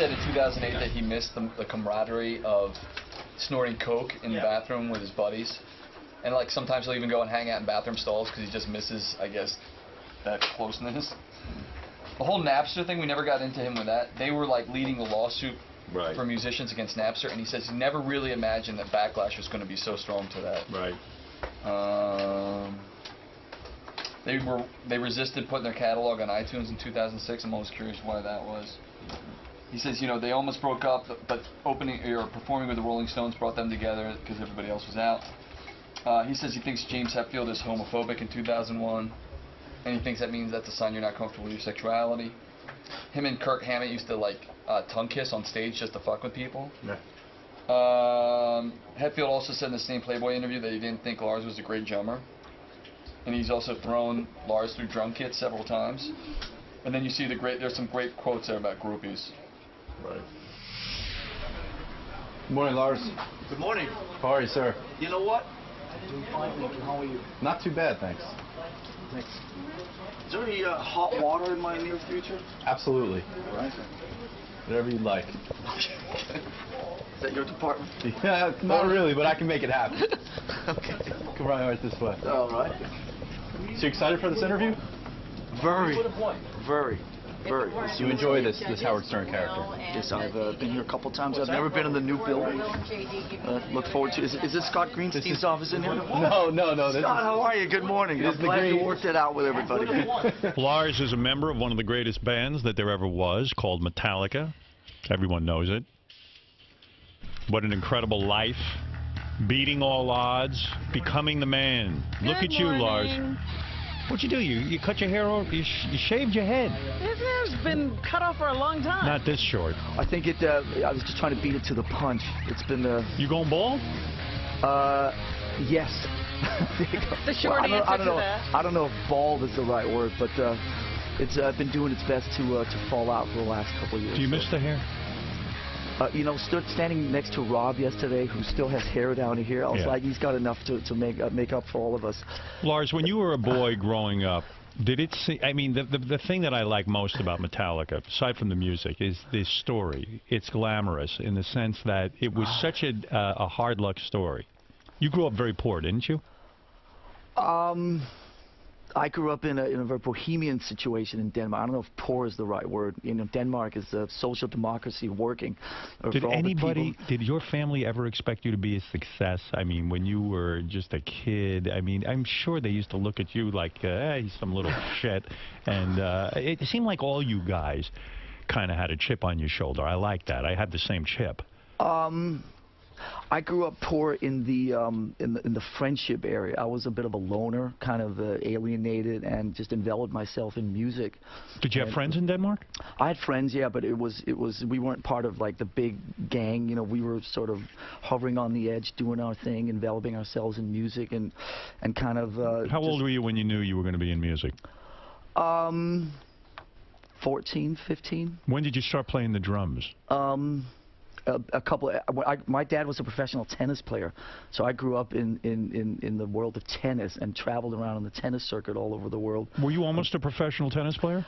said in 2008 that he missed the camaraderie of snorting coke in the bathroom with his buddies. And like sometimes he'll even go and hang out in bathroom stalls because he just misses, I guess, that closeness. The whole Napster thing, we never got into him with that. They were like leading the lawsuit for musicians against Napster, and he says he never really imagined that backlash was going to be so strong to that. They resisted putting their catalog on iTunes in 2006. I'm always curious why that was. He says, you know, they almost broke up, but performing with the Rolling Stones brought them together because everybody else was out. He says he thinks James Hetfield is homophobic in 2001, and he thinks that means that's a sign you're not comfortable with your sexuality. Him and Kirk Hammett used to like tongue kiss on stage just to fuck with people. Hetfield also said in the same Playboy interview that he didn't think Lars was a great drummer, and he's also thrown Lars through drum kits several times. And then you see there's some great quotes there about groupies. Good morning, Lars. Good morning. How are you, sir? You know what? Doing fine, thank you. How are you? Not too bad, thanks. Thanks. Is there any hot water in my near future? Absolutely. All right. Whatever you'd like. Is that your department? Yeah, not really, but I can make it happen. Okay. Come right this way. All right. So you excited for this interview? Very. Very. You enjoy this Howard Stern character? Yes, I've been here a couple times. I've never been in the new building. Look forward to. Is this Scott Greenstein's office in here? No. Scott, how are you? Good morning. I'm glad you worked it out with everybody. Lars is a member of one of the greatest bands that there ever was, called Metallica. Everyone knows it. What an incredible life. Beating all odds, becoming the man. Look at you, Lars. What'd you do? You cut your hair off? You shaved your head? His hair's been cut off for a long time. Not this short. I think I was just trying to beat it to the punch. It's been. You going bald? Yes. The short answer to that. I don't know if bald is the right word, but it's been doing its best to fall out for the last couple of years. Do you miss the hair? You know, standing next to Rob yesterday, who still has hair down here, I was like, he's got enough to make up for all of us. Lars, when you were a boy growing up, did it see, I mean, the thing that I like most about Metallica, aside from the music, is this story. It's glamorous in the sense that it was such a hard luck story. You grew up very poor, didn't you? I grew up in a very bohemian situation in Denmark. I don't know if poor is the right word. You know, Denmark is a social democracy working. Did your family ever expect you to be a success? I mean, when you were just a kid, I mean, I'm sure they used to look at you like, hey, he's some little shit. And it seemed like all you guys kind of had a chip on your shoulder. I like that. I had the same chip. I grew up poor in the friendship area. I was a bit of a loner, kind of alienated, and just enveloped myself in music. Did you have friends in Denmark? I had friends, yeah, but we weren't part of like the big gang. You know, we were sort of hovering on the edge, doing our thing, enveloping ourselves in music, and kind of. How old were you when you knew you were going to be in music? 14, 15. When did you start playing the drums? My dad was a professional tennis player, so I grew up in the world of tennis and traveled around on the tennis circuit all over the world. Were you almost a professional tennis player?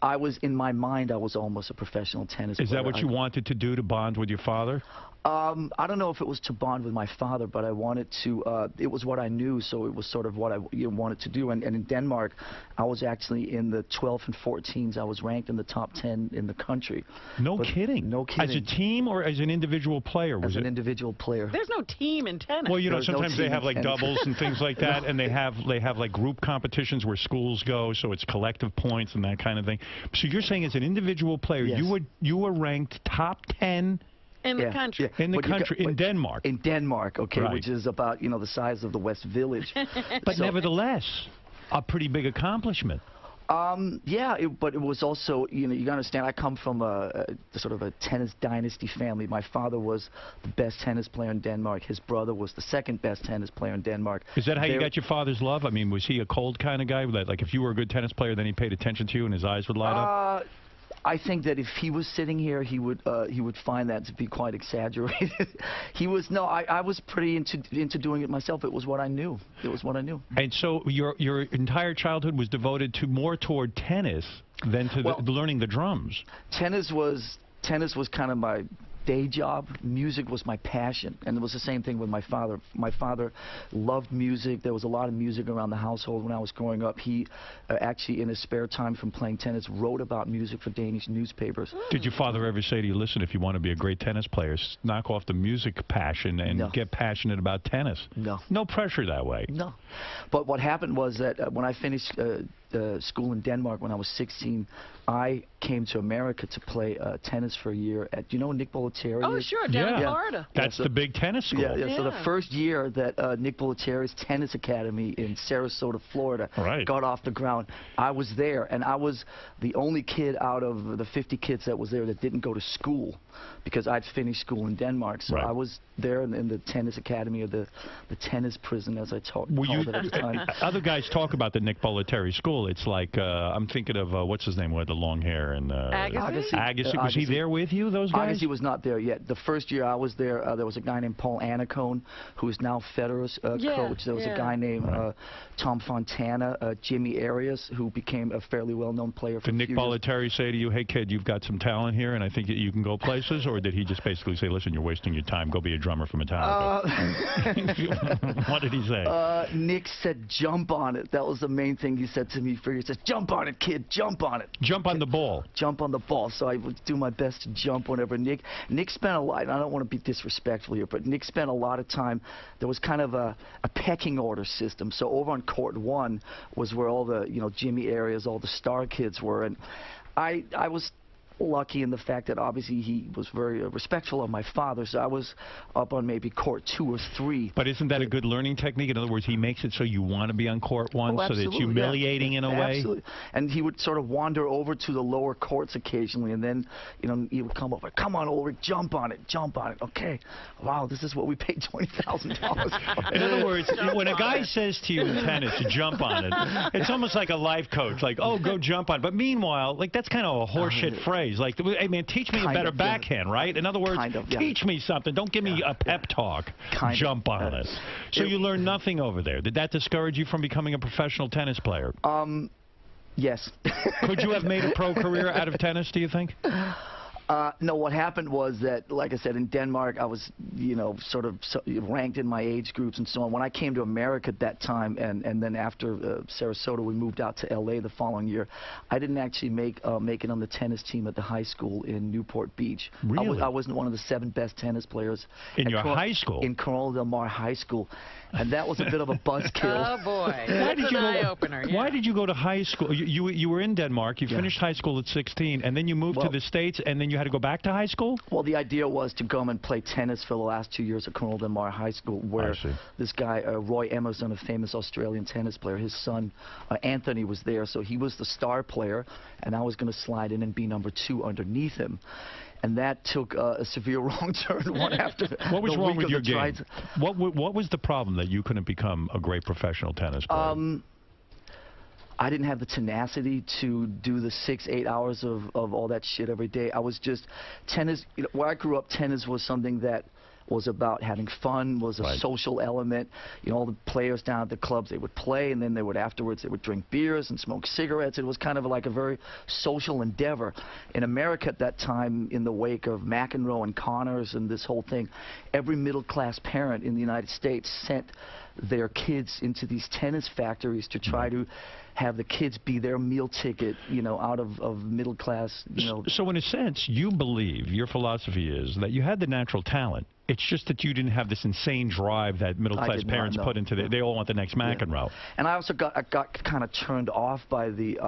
I was, in my mind, I was almost a professional tennis player. Is that what you wanted to do, to bond with your father? I don't know if it was to bond with my father, but I wanted to, it was what I knew, so it was sort of what I wanted to do. And in Denmark, I was actually in the 12th and 14s. I was ranked in the top 10 in the country. No kidding? No kidding. As a team or as an individual player? As an individual player. There's no team in tennis. Well, you know, sometimes they have like doubles and things like that, and they have like group competitions where schools go, so it's collective points and that kind of thing. So you're saying as an individual player, you were ranked top 10 in the country. In the country, in Denmark. In Denmark, okay, which is about, you know, the size of the West Village. But nevertheless, a pretty big accomplishment. Yeah, but it was also, you know, you gotta understand, I come from a sort of a tennis dynasty family. My father was the best tennis player in Denmark. His brother was the second best tennis player in Denmark. Is that how you got your father's love? I mean, was he a cold kind of guy? That, like, if you were a good tennis player, then he paid attention to you and his eyes would light up? I think that if he was sitting here, he would find that to be quite exaggerated. I was pretty into doing it myself. It was what I knew. It was what I knew. And so your entire childhood was devoted to more toward tennis than to learning the drums. Tennis was tennis was kind of my day job. Music was my passion, and it was the same thing with my father. My father loved music. There was a lot of music around the household when I was growing up. He actually, in his spare time from playing tennis, wrote about music for Danish newspapers. Did your father ever say to you, listen, if you want to be a great tennis player, knock off the music passion and get passionate about tennis? No. No pressure that way? No. But what happened was that when I finished school in Denmark when I was 16, I came to America to play tennis for a year at, you know, Nick Bollettieri? Oh, sure, down in Florida. That's the big tennis school. Yeah, so the first year that Nick Bollettieri's tennis academy in Sarasota, Florida, got off the ground, I was there, and I was the only kid out of the 50 kids that was there that didn't go to school because I'd finished school in Denmark. So I was there in the tennis academy, or the tennis prison, as I called it at the time. Other guys talk about the Nick Bollettieri school. It's like, I'm thinking of, what's his name, with the long hair? And Agassi. Was he there with you, those guys? Agassi was not there yet. The first year I was there, there was a guy named Paul Annacone, who is now Federer's coach. There was a guy named Tom Fontana, Jimmy Arias, who became a fairly well-known player for Did Nick Bollettieri say to you, hey, kid, you've got some talent here, and I think that you can go places? Or did he just basically say, listen, you're wasting your time, go be a drummer for Metallica? What did he say? Nick said, jump on it. That was the main thing he said to me. He said, jump on it, kid, jump on it. Jump on the ball. Jump on the ball. So I would do my best to jump whenever Nick spent a lot, and I don't want to be disrespectful here, but Nick spent a lot of time. There was kind of a pecking order system. So over on court 1 was where all the, you know, Jimmy Arias, all the star kids were, and I was lucky in the fact that obviously he was very respectful of my father, so I was up on maybe court 2 or 3. But isn't that a good learning technique? In other words, he makes it so you want to be on court 1, so that it's humiliating in a way? Absolutely. And he would sort of wander over to the lower courts occasionally, and then, you know, he would come over, come on, Ulrich, jump on it, jump on it. Okay, wow, this is what we paid $20,000 for. In other words, when a guy says to you in tennis to jump on it, it's almost like a life coach, like, oh, go jump on it. But meanwhile, like, that's kind of a horseshit phrase. Like, hey, man, teach me a better backhand, right? In other words, teach me something. Don't give me a pep talk. Jump on it. So you learned nothing over there. Did that discourage you from becoming a professional tennis player? Yes. Could you have made a pro career out of tennis, do you think? No, what happened was that, like I said, in Denmark, I was, you know, sort of ranked in my age groups and so on. When I came to America at that time, and then after Sarasota, we moved out to L.A. the following year, I didn't actually make it on the tennis team at the high school in Newport Beach. Really? I wasn't one of the 7 best tennis players. In your high school? In Corona Del Mar High School. And that was a bit of a buzzkill. Oh, boy. That's an eye-opener. Why did you go to high school? You were in Denmark. You finished high school at 16, and then you moved to the States, and then you had to go back to high school? Well, the idea was to come and play tennis for the last 2 years at Corona Del Mar High School, where this guy, Roy Emerson, a famous Australian tennis player, his son, Anthony, was there. So he was the star player, and I was going to slide in and be number 2 underneath him. And that took a severe wrong turn one after the What was wrong with your game? trials. What was the problem that you couldn't become a great professional tennis player? I didn't have the tenacity to do the 6-8 hours of all that shit every day. I was just, tennis, you know, where I grew up, tennis was something that was about having fun, was a social element. You know, all the players down at the clubs, they would play, and then they would afterwards, they would drink beers and smoke cigarettes. It was kind of like a very social endeavor. In America at that time, in the wake of McEnroe and Connors and this whole thing, every middle-class parent in the United States sent their kids into these tennis factories to try to have the kids be their meal ticket, you know, out of middle class, you know. So in a sense, you believe, your philosophy is that you had the natural talent. It's just that you didn't have this insane drive that middle class parents put into it. They all want the next McEnroe. And I also got kind of turned off by the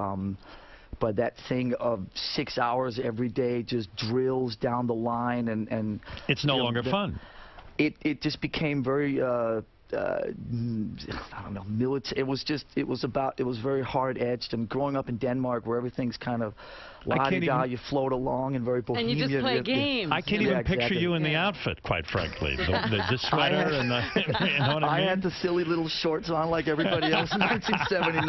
by that thing of 6 hours every day, just drills down the line, and it's no longer fun. It just became very I don't know, military. It was very hard-edged, and growing up in Denmark where everything's kind of la-di-da, you float along and very bohemian. And you just play games. I can't even picture you in the outfit, quite frankly. The sweater and the, you know what I mean? I had the silly little shorts on like everybody else in 1979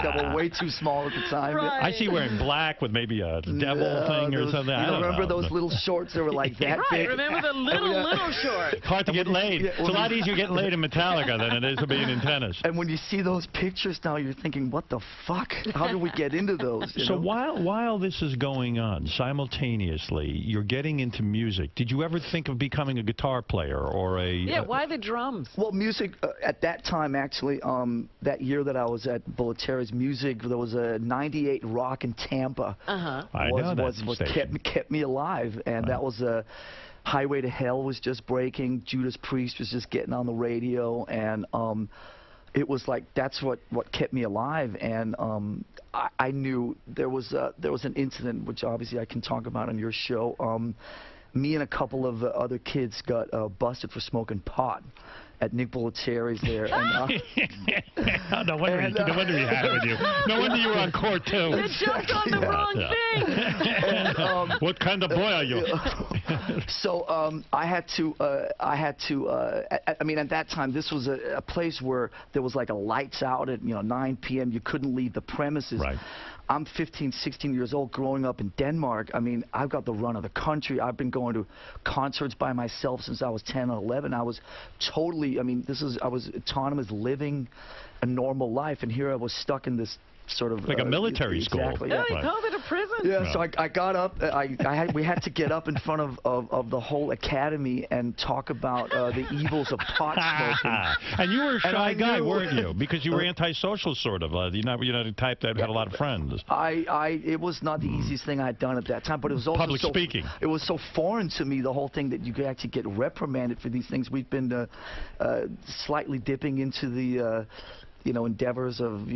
that were way too small at the time. Right. I see you wearing black with maybe a devil thing or something. I don't remember know. those little shorts that were like that big? Remember the little shorts. Hard to get laid. It's a lot easier getting laid in Metallica than it is to being in tennis. And when you see those pictures now, you're thinking, what the fuck? How did we get into those? So while this is going on, simultaneously, you're getting into music. Did you ever think of becoming a guitar player or a... Yeah, why the drums? Well, music, at that time, actually, that year that I was at Bollettieri's, music, there was a 98 Rock in Tampa. I know that kept me alive, and that was a... Highway to Hell was just breaking. Judas Priest was just getting on the radio, and it was like that's what kept me alive. And I knew there was an incident which obviously I can talk about on your show. Me and a couple of other kids got busted for smoking pot at Nick Bollettieri's there. And, no wonder he had it with you. No wonder you were on court too. You jumped on the wrong thing. And, what kind of boy are you? So I had to. I mean, at that time, this was a place where there was like a lights out at 9 p.m. You couldn't leave the premises. Right. I'm 15, 16 years old, growing up in Denmark. I mean, I've got the run of the country. I've been going to concerts by myself since I was 10 or 11. I was totally, I mean, I was autonomous, living a normal life, and here I was stuck in this sort of like a military school. Exactly. No, Yeah. he called it a prison. Yeah, so I got up. We had to get up in front of the whole academy and talk about the evils of pot smoking. And you were a shy guy, weren't you? Because you were antisocial, sort of. You're not the type that had a lot of friends. It was not the easiest thing I had done at that time, but it was also public speaking. It was so foreign to me, the whole thing, that you could actually get reprimanded for these things. We've been slightly dipping into the endeavors of,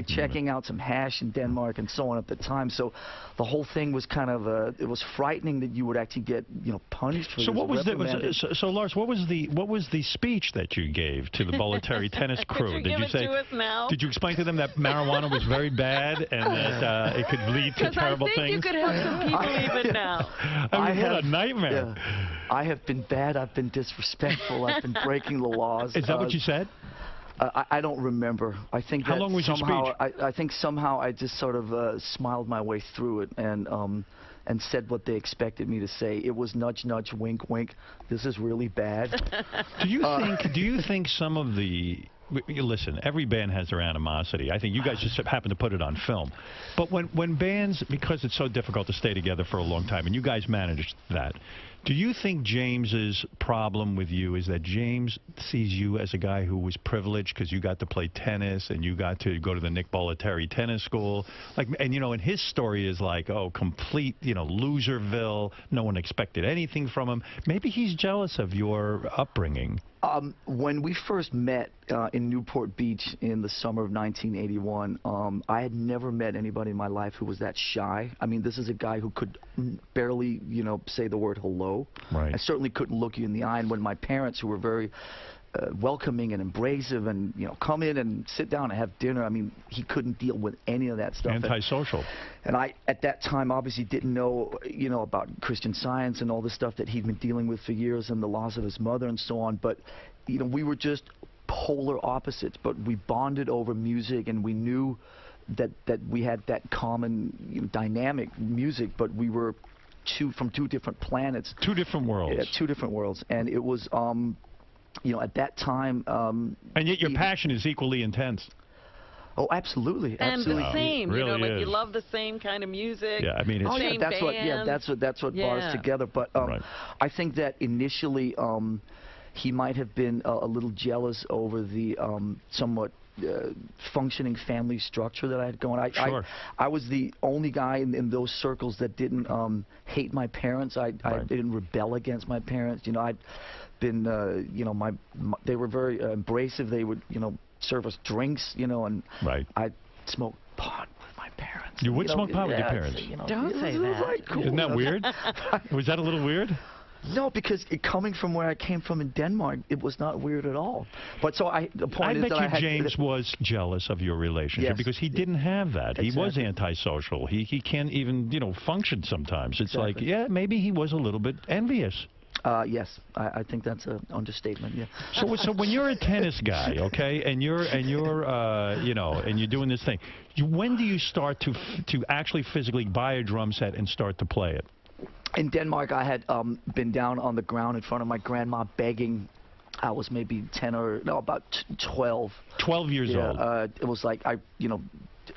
checking out some hash in Denmark and so on at the time. So the whole thing was kind of, it was frightening that you would actually get, punished for so this. What was so Lars, what was the speech that you gave to the Bollettieri tennis crew? Did you say, to us now? Did you explain to them that marijuana was very bad and that it could lead to terrible things? I think you could help some people even now. I mean, what a nightmare. Yeah, I have been bad. I've been disrespectful. I've been breaking the laws. Is that what you said? I don't remember. I think How long was your speech? I think somehow I just sort of smiled my way through it and said what they expected me to say. It was nudge, nudge, wink, wink. This is really bad. Do you think some of the... Listen, every band has their animosity. I think you guys just happen to put it on film. But when bands, because it's so difficult to stay together for a long time, and you guys managed that, do you think James's problem with you is that James sees you as a guy who was privileged because you got to play tennis and you got to go to the Nick Bollettieri tennis school? Like, and and his story is like, oh, complete, loserville. No one expected anything from him. Maybe he's jealous of your upbringing. When we first met in Newport Beach in the summer of 1981, I had never met anybody in my life who was that shy. I mean, this is a guy who could barely, say the word hello. Right. I certainly couldn't look you in the eye. And when my parents, who were very welcoming and embracive and, come in and sit down and have dinner, I mean, he couldn't deal with any of that stuff. Antisocial. And I, at that time, obviously didn't know, about Christian Science and all the stuff that he'd been dealing with for years and the loss of his mother and so on. But, we were just polar opposites, but we bonded over music, and we knew that we had that common dynamic music, but we were from two different planets. Two different worlds. Yeah, two different worlds. And it was, at that time... and yet your passion is equally intense. Oh, absolutely, absolutely. And the same, really you love the same kind of music. Yeah, I mean, it's same band. That's what brought us together. But right. I think that initially he might have been a little jealous over the somewhat functioning family structure that I had going. Sure. I was the only guy in those circles that didn't hate my parents. I didn't rebel against my parents. I'd been, they were very abrasive. They would, serve us drinks, and right. I'd smoke pot with my parents. You would smoke pot with your parents? Don't say that. Like, cool. Isn't that weird? Was that a little weird? No, because coming from where I came from in Denmark, it was not weird at all. But so the point is that I bet you James was jealous of your relationship because he didn't have that. Exactly. He was antisocial. He can't even, function sometimes. It's like, yeah, maybe he was a little bit envious. Yes, I think that's an understatement. Yeah. So when you're a tennis guy, okay, and you're and you're doing this thing, when do you start to actually physically buy a drum set and start to play it? In Denmark, I had been down on the ground in front of my grandma begging I was maybe 10 or no, about 12. 12 years old. It was like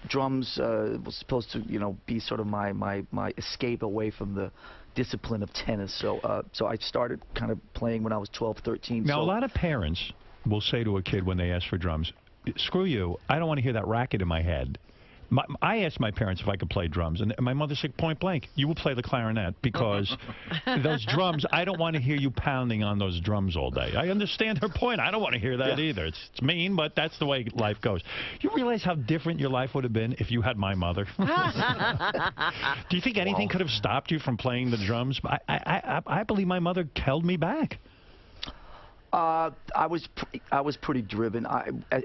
drums was supposed to be sort of my escape away from the discipline of tennis. So so I started kind of playing when I was 12, 13. Now so a lot of parents will say to a kid when they ask for drums, "Screw you! I don't want to hear that racket in my head." I asked my parents if I could play drums, and my mother said point blank, "You will play the clarinet because those drums, I don't want to hear you pounding on those drums all day." I understand her point. I don't want to hear that either. It's mean, but that's the way life goes. You realize how different your life would have been if you had my mother? Do you think anything could have stopped you from playing the drums? I believe my mother held me back. I was pretty driven.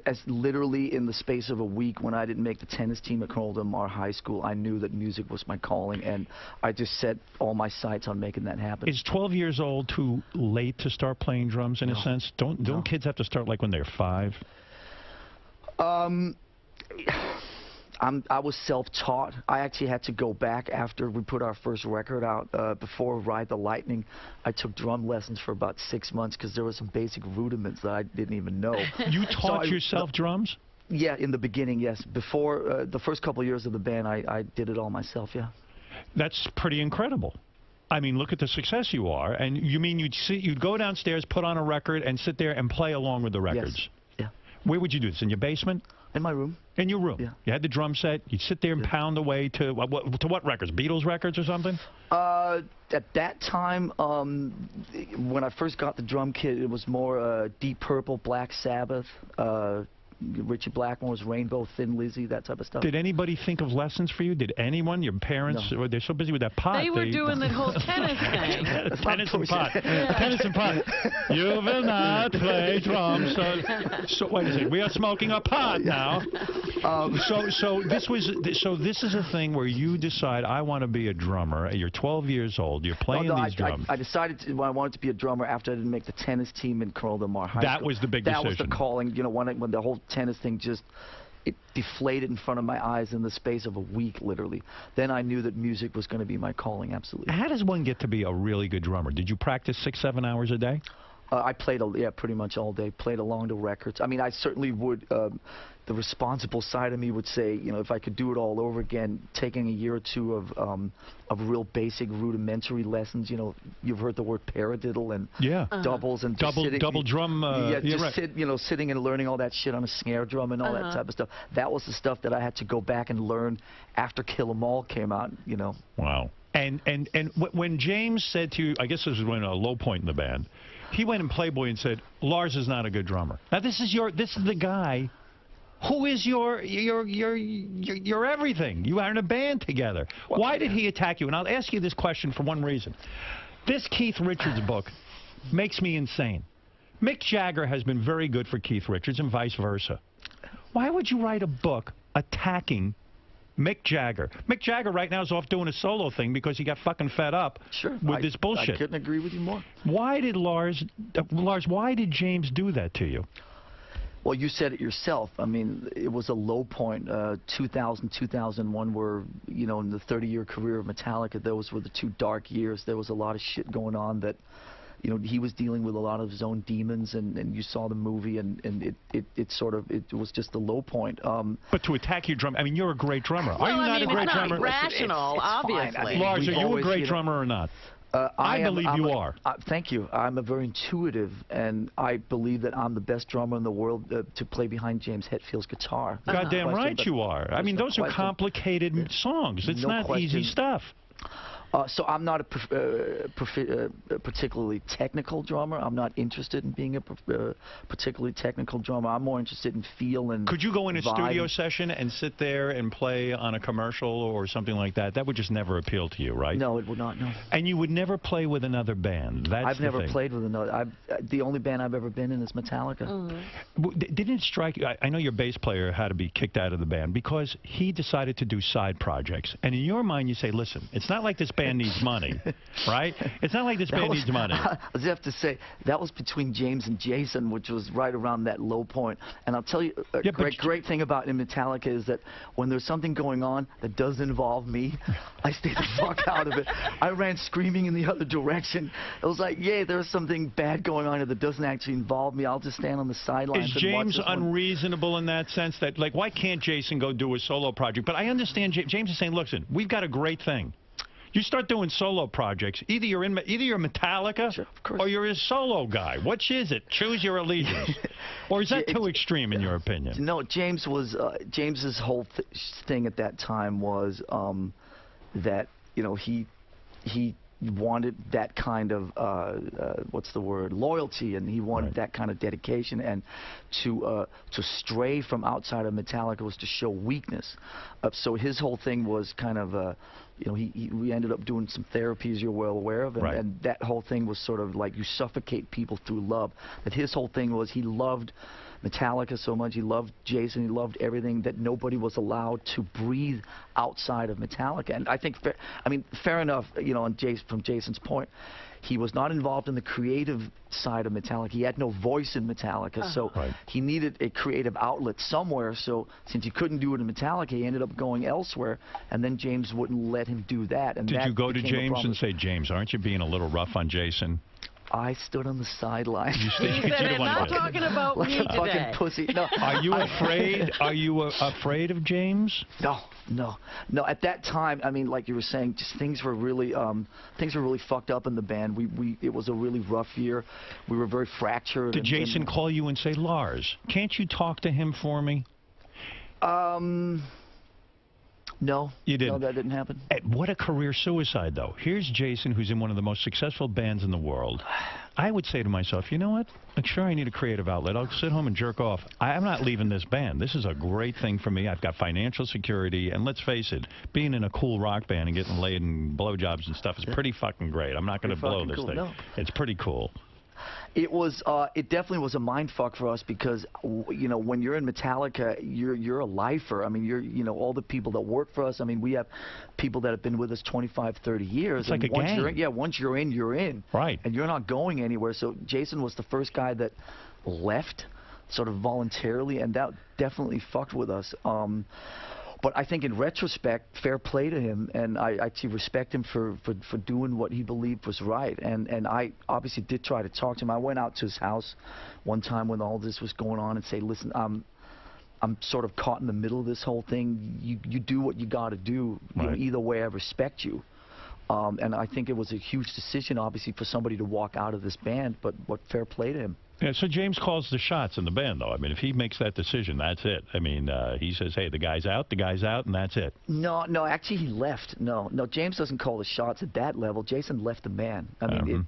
As literally in the space of a week, when I didn't make the tennis team at Cornell Del Mar High School, I knew that music was my calling, and I just set all my sights on making that happen. Is 12 years old too late to start playing drums in a sense? Don't kids have to start like when they're 5? I was self-taught. I actually had to go back after we put our first record out. Before Ride the Lightning, I took drum lessons for about 6 months because there were some basic rudiments that I didn't even know. You taught yourself drums? Yeah, in the beginning, yes. Before the first couple of years of the band, I did it all myself, yeah. That's pretty incredible. I mean, look at the success you are. And you mean you'd go downstairs, put on a record, and sit there and play along with the records? Yes. Yeah. Where would you do this? In your basement? In my room. In your room? Yeah. You had the drum set. You'd sit there and pound away to what records? Beatles records or something? At that time, when I first got the drum kit, it was more Deep Purple, Black Sabbath, Richie Blackmore's Rainbow, Thin Lizzy, that type of stuff. Did anybody think of lessons for you? Did anyone, your parents? No. They're so busy with that pot. They were doing the whole tennis thing. Tennis and pot. Tennis and pot. You will not play drums. So wait a second. We are smoking a pot now. So this is a thing where you decide, I want to be a drummer. You're 12 years old. You're playing these drums. I decided I wanted to be a drummer after I didn't make the tennis team in Cornell Del Mar High School. That was the big decision. That was the calling. When the whole tennis thing it deflated in front of my eyes in the space of a week, literally. Then I knew that music was going to be my calling, absolutely. How does one get to be a really good drummer? Did you practice 6, 7 hours a day? I played, pretty much all day. Played along to records. I mean, I certainly would. The responsible side of me would say, if I could do it all over again, taking a year or two of real basic rudimentary lessons. You've heard the word paradiddle and doubles and double drum. Sitting and learning all that shit on a snare drum and all that type of stuff. That was the stuff that I had to go back and learn after Kill 'Em All came out. Wow. And when James said to you, I guess this was when a low point in the band, he went in Playboy and said, Lars is not a good drummer. Now this is the guy who is your everything. You are in a band together. Why did he attack you? And I'll ask you this question for one reason. This Keith Richards book makes me insane. Mick Jagger has been very good for Keith Richards and vice versa. Why would you write a book attacking Mick Jagger? Mick Jagger right now is off doing a solo thing because he got fucking fed up with this bullshit. I couldn't agree with you more. Why did Lars, why did James do that to you? Well, you said it yourself. I mean, it was a low point. 2000, 2001 were, in the 30-year career of Metallica, those were the 2 dark years. There was a lot of shit going on that, he was dealing with a lot of his own demons, and you saw the movie, and it was just the low point. But to attack your drum, I mean, you're a great drummer. Are you not a great drummer? It's not rational, obviously. I mean, Lars, are you a great drummer or not? I believe you are. Thank you. I'm a very intuitive, and I believe that I'm the best drummer in the world to play behind James Hetfield's guitar. Goddamn right you are. I mean, those are complicated songs. It's not easy stuff. So I'm not a particularly technical drummer. I'm not interested in being a particularly technical drummer. I'm more interested in feel and Could you go in a studio session and sit there and play on a commercial or something like that? That would just never appeal to you, right? No, it would not, no. And you would never play with another band? I've never played with another. The only band I've ever been in is Metallica. Didn't it strike you? I know your bass player had to be kicked out of the band because he decided to do side projects. And in your mind, you say, listen, it's not like this band needs money, right? It's not like this band needs money. I just have to say, that was between James and Jason, which was right around that low point. And I'll tell you, a great thing about in Metallica is that when there's something going on that doesn't involve me, I stay the fuck out of it. I ran screaming in the other direction. It was like, yeah, there's something bad going on here that doesn't actually involve me. I'll just stand on the sidelines. Is James unreasonable in that sense? That, like, why can't Jason go do a solo project? But I understand James is saying, listen, we've got a great thing. You start doing solo projects, either you're Metallica, sure, of course, or you're a solo guy. Which is it? Choose your allegiance. Or is that too extreme in your opinion? No, James was James's whole thing at that time was that, you know, he wanted that kind of what's the word, loyalty, and he wanted that kind of dedication, and to stray from outside of Metallica was to show weakness. So his whole thing was kind of you know, we ended up doing some therapy, as you're well aware of, and that whole thing was sort of like you suffocate people through love. That his whole thing was he loved Metallica so much, he loved Jason, he loved everything, that nobody was allowed to breathe outside of Metallica. And I think, fair enough, you know, from Jason's point, he was not involved in the creative side of Metallica. He had no voice in Metallica, so he needed a creative outlet somewhere. So since he couldn't do it in Metallica, he ended up going elsewhere, and then James wouldn't let him do that. And did you go to James and say, James, aren't you being a little rough on Jason? I stood on the sideline. He said, I'm not talking about like me a fucking today. pussy. No. Are you afraid? Are you afraid of James? No. At that time, I mean, like you were saying, just things were really fucked up in the band. It was a really rough year. We were very fractured. Did Jason call you and say, Lars, can't you talk to him for me? No. You didn't? No, that didn't happen. What a career suicide, though. Here's Jason, who's in one of the most successful bands in the world. I would say to myself, you know what? Like, sure, I need a creative outlet. I'll sit home and jerk off. I'm not leaving this band. This is a great thing for me. I've got financial security. And let's face it, being in a cool rock band and getting laid and blowjobs and stuff is pretty fucking great. I'm not going to blow this thing. No. It's pretty cool. It definitely was a mind fuck for us because, you know, when you're in Metallica, you're a lifer. I mean, you know, all the people that work for us. I mean, we have people that have been with us 25, 30 years. It's like a gang. Once you're in, you're in. Right. And you're not going anywhere. So Jason was the first guy that left sort of voluntarily, and that definitely fucked with us. But I think in retrospect, fair play to him, and I actually respect him for doing what he believed was right. And I obviously did try to talk to him. I went out to his house one time when all this was going on and say, listen, I'm sort of caught in the middle of this whole thing. You do what you got to do. You know, either way, I respect you. And I think it was a huge decision, obviously, for somebody to walk out of this band, but what fair play to him. Yeah, so James calls the shots in the band, though. I mean, if he makes that decision, that's it. I mean, he says, hey, the guy's out, and that's it. No, actually, he left. No, James doesn't call the shots at that level. Jason left the band. I mean,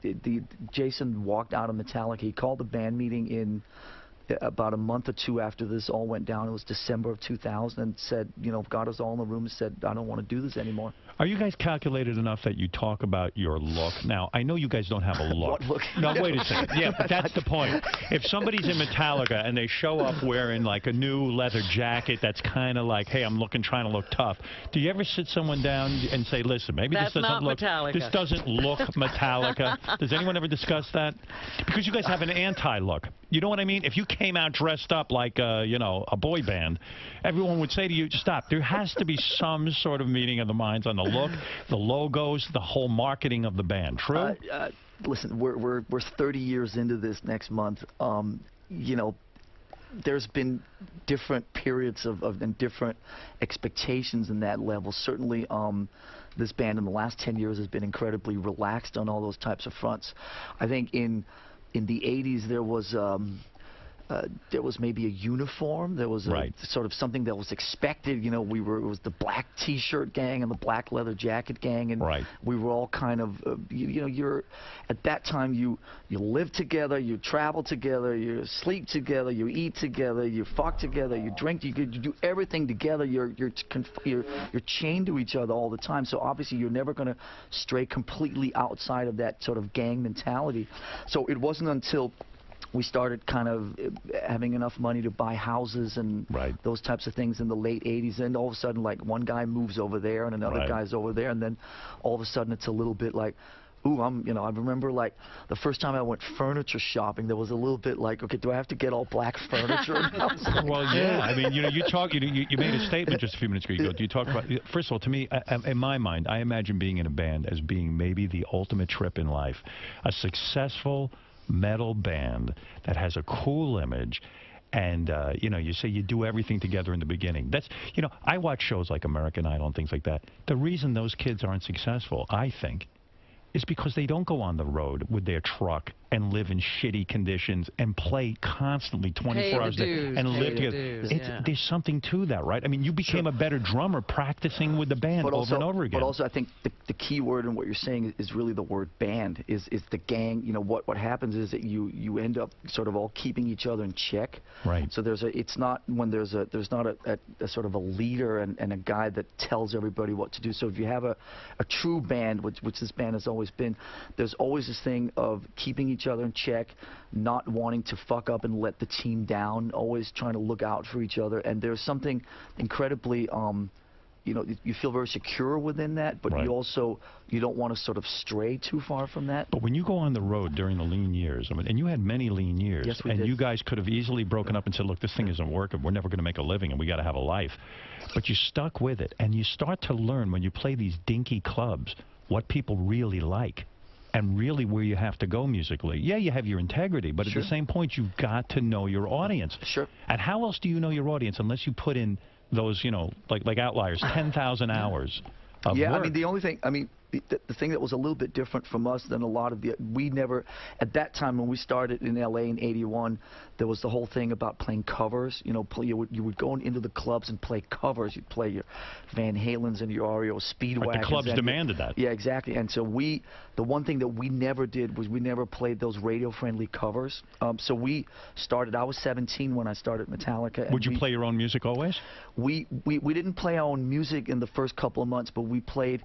Jason walked out of Metallica. He called the band meeting in about a month or two after this all went down. It was December of 2000, and said, you know, got us all in the room and said, I don't want to do this anymore. Are you guys calculated enough that you talk about your look? Now, I know you guys don't have a look. What look? No, wait a second. Yeah, but that's the point. If somebody's in Metallica and they show up wearing like a new leather jacket that's kind of like, hey, I'm trying to look tough, do you ever sit someone down and say, listen, maybe this doesn't look Metallica? Does anyone ever discuss that? Because you guys have an anti-look. You know what I mean? If you came out dressed up like, you know, a boy band, everyone would say to you, stop. There has to be some sort of meeting of the minds on the look, the logos, the whole marketing of the band. True? Listen, we're 30 years into this next month. You know, there's been different periods and different expectations in that level. Certainly, this band in the last 10 years has been incredibly relaxed on all those types of fronts. I think in the 80s there was maybe a uniform. There was a sort of something that was expected. You know, it was the black T-shirt gang and the black leather jacket gang, and we were all kind of, you know, at that time you live together, you travel together, you sleep together, you eat together, you fuck together, you drink, you do everything together. You're chained to each other all the time. So obviously you're never going to stray completely outside of that sort of gang mentality. So it wasn't until we started kind of having enough money to buy houses and those types of things in the late 80s. And all of a sudden, like, one guy moves over there and another guy's over there, and then all of a sudden it's a little bit like, ooh, I remember, like, the first time I went furniture shopping, there was a little bit like, okay, do I have to get all black furniture? Well, yeah. I mean, you know, you made a statement just a few minutes ago. You talked about, first of all, to me, in my mind, I imagine being in a band as being maybe the ultimate trip in life. A successful metal band that has a cool image. And, you know, you say you do everything together in the beginning. That's, you know, I watch shows like American Idol and things like that. The reason those kids aren't successful, I think, is because they don't go on the road with their truck and live in shitty conditions and play constantly 24 hours a day and live together. There's something to that, right? I mean, you became a better drummer practicing with the band over and over again. But also, I think the key word in what you're saying is really the word band, is the gang. You know, what happens is that you end up sort of all keeping each other in check. Right. So it's not when there's not a sort of a leader and a guy that tells everybody what to do. So if you have a true band, which this band has always been, there's always this thing of keeping each other in check, not wanting to fuck up and let the team down, always trying to look out for each other. And there's something incredibly, you know, you feel very secure within that, but you don't want to sort of stray too far from that. But when you go on the road during the lean years, I mean, and you had many lean years, yes, we and did. You guys could have easily broken up and said, look, this thing isn't working, we're never going to make a living, and we got to have a life. But you stuck with it, and you start to learn when you play these dinky clubs what people really like and really where you have to go musically. Yeah, you have your integrity, but at the same point, you've got to know your audience. Sure. And how else do you know your audience unless you put in those, you know, like Outliers, 10,000 hours of work? I mean, the only thing, I mean, the thing that was a little bit different from us than a lot of we never, at that time when we started in LA in '81, there was the whole thing about playing covers. You know, you would go into the clubs and play covers. You'd play your Van Halens and your REO Speedwagons. Right, the clubs demanded that. Yeah, exactly. And so the one thing that we never did was we never played those radio-friendly covers. So we started, I was 17 when I started Metallica. And would you play your own music always? We didn't play our own music in the first couple of months, but we played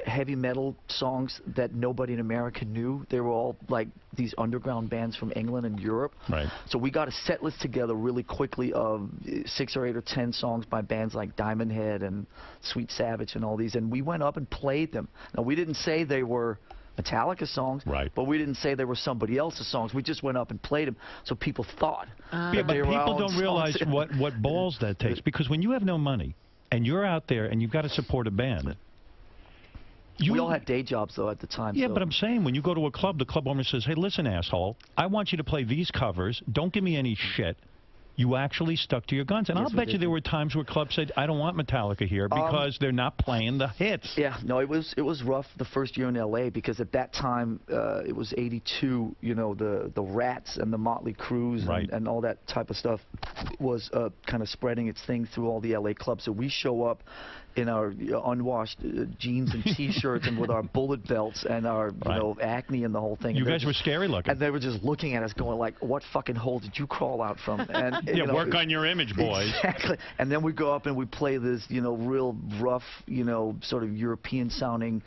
heavy metal songs that nobody in America knew. They were all like these underground bands from England and Europe. Right. So we got a set list together really quickly of 6 or 8 or 10 songs by bands like Diamond Head and Sweet Savage and all these, and we went up and played them. Now, we didn't say they were Metallica songs, but we didn't say they were somebody else's songs. We just went up and played them, so people thought. Yeah, but people don't realize what balls that takes, because when you have no money, and you're out there and you've got to support a band. We all had day jobs, though, at the time. Yeah, but I'm saying when you go to a club, the club owner says, hey, listen, asshole, I want you to play these covers. Don't give me any shit. You actually stuck to your guns. And I'll bet you there were times where clubs said, I don't want Metallica here because they're not playing the hits. Yeah, no, it was rough the first year in L.A. because at that time, it was '82, you know, the Rats and the Motley Crues and all that type of stuff was kind of spreading its thing through all the L.A. clubs. So we show up in our unwashed jeans and T-shirts and with our bullet belts and our, you know, acne and the whole thing. You guys were scary looking. And they were just looking at us going like, what fucking hole did you crawl out from? And, yeah, you know, work on your image, boys. Exactly. And then we go up and we play this, you know, real rough, you know, sort of European-sounding,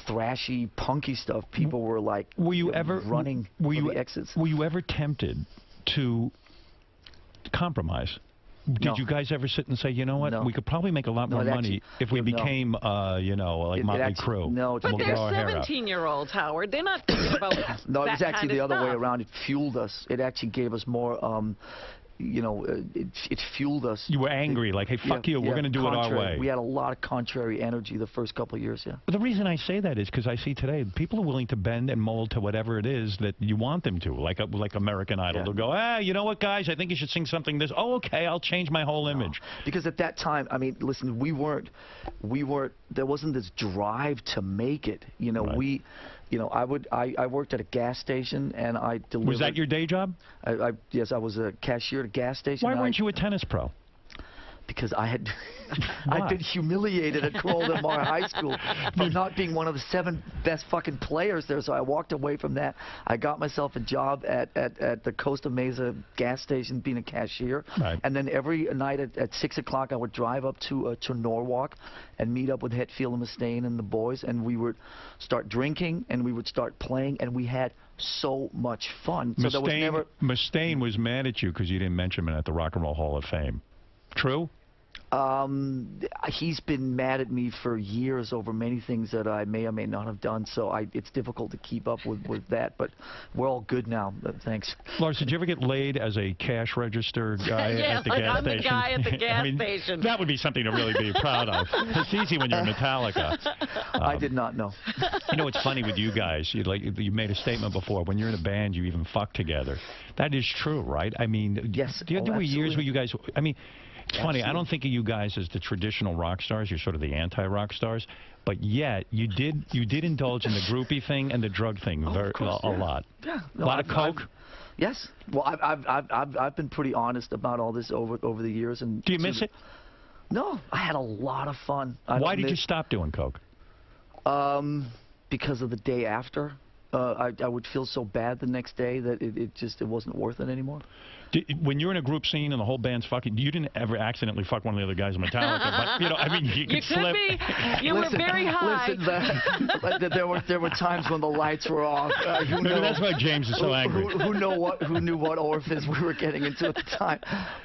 thrashy, punky stuff. People were like, were you ever running for the exits. Were you ever tempted to compromise? Did you guys ever sit and say, you know what, we could probably make a lot more money if we became, you know, like Motley Crue? No, but they're 17-year-olds, Howard. They're not thinking about no, it was actually the other way stuff. around. It fueled us. It actually gave us more, you know, it fueled us. You were angry, like, hey, fuck you, we're going to do it our way. We had a lot of contrary energy the first couple of years, But the reason I say that is because I see today, people are willing to bend and mold to whatever it is that you want them to, like American Idol. They'll go, you know what, guys, I think you should sing something this. Oh, okay, I'll change my whole image. Because at that time, I mean, listen, we weren't, there wasn't this drive to make it. You know, you know, I worked at a gas station and I delivered. Was that your day job? Yes, I was a cashier at a gas station. Why weren't you a tennis pro? because I had I'd been humiliated at Crowell Del Mar High School for not being one of the 7 best fucking players there. So I walked away from that. I got myself a job at the Costa Mesa gas station being a cashier. Right. And then every night at 6 o'clock I would drive up to Norwalk and meet up with Hetfield and Mustaine and the boys, and we would start drinking and we would start playing, and we had so much fun. So there was never... Mustaine was mad at you because you didn't mention him at the Rock and Roll Hall of Fame. True? He's been mad at me for years over many things that I may or may not have done, so it's difficult to keep up with that, but we're all good now. Thanks. Lars, did you ever get laid as a cash register guy at the gas I'm station? the guy at the gas I mean, station. That would be something to really be proud of. It's easy when you're in Metallica. I did not know. You know, it's funny with you guys. You made a statement before. When you're in a band, you even fuck together. That is true, right? I mean, yes. There were years where you guys... I mean... It's funny, Absolutely. I don't think of you guys as the traditional rock stars. You're sort of the anti-rock stars. But yet, you did indulge in the groupie thing and the drug thing a lot. Yeah. No, a lot of coke? Yes. Well, I've been pretty honest about all this over the years. And do you miss it? No. I had a lot of fun. Why did you stop doing coke? Because of the day after. I would feel so bad the next day that it wasn't worth it anymore. When you're in a group scene and the whole band's fucking, you didn't ever accidentally fuck one of the other guys in Metallica, but you know, I mean, you could slip. You were very high. Listen, there were times when the lights were off. Maybe that's why James is so angry. Who knew what orifice we were getting into at the time?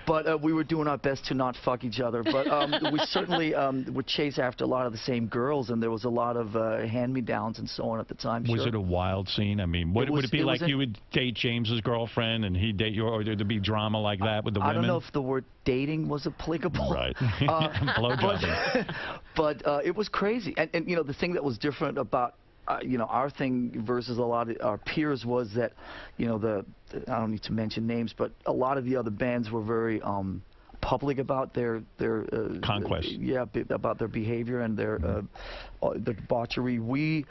But we were doing our best to not fuck each other. But we certainly would chase after a lot of the same girls, and there was a lot of hand-me-downs and so on at the time. Was it a wild scene? I mean, would it be like you would date James's girlfriend and he'd date your, or there'd be drama like that with the women? I don't know if the word dating was applicable. Right. Blowjobbing. But it was crazy. And you know, the thing that was different about you know, our thing versus a lot of our peers was that, you know, I don't need to mention names, but a lot of the other bands were very public about their conquest. Yeah, about their behavior and their debauchery. We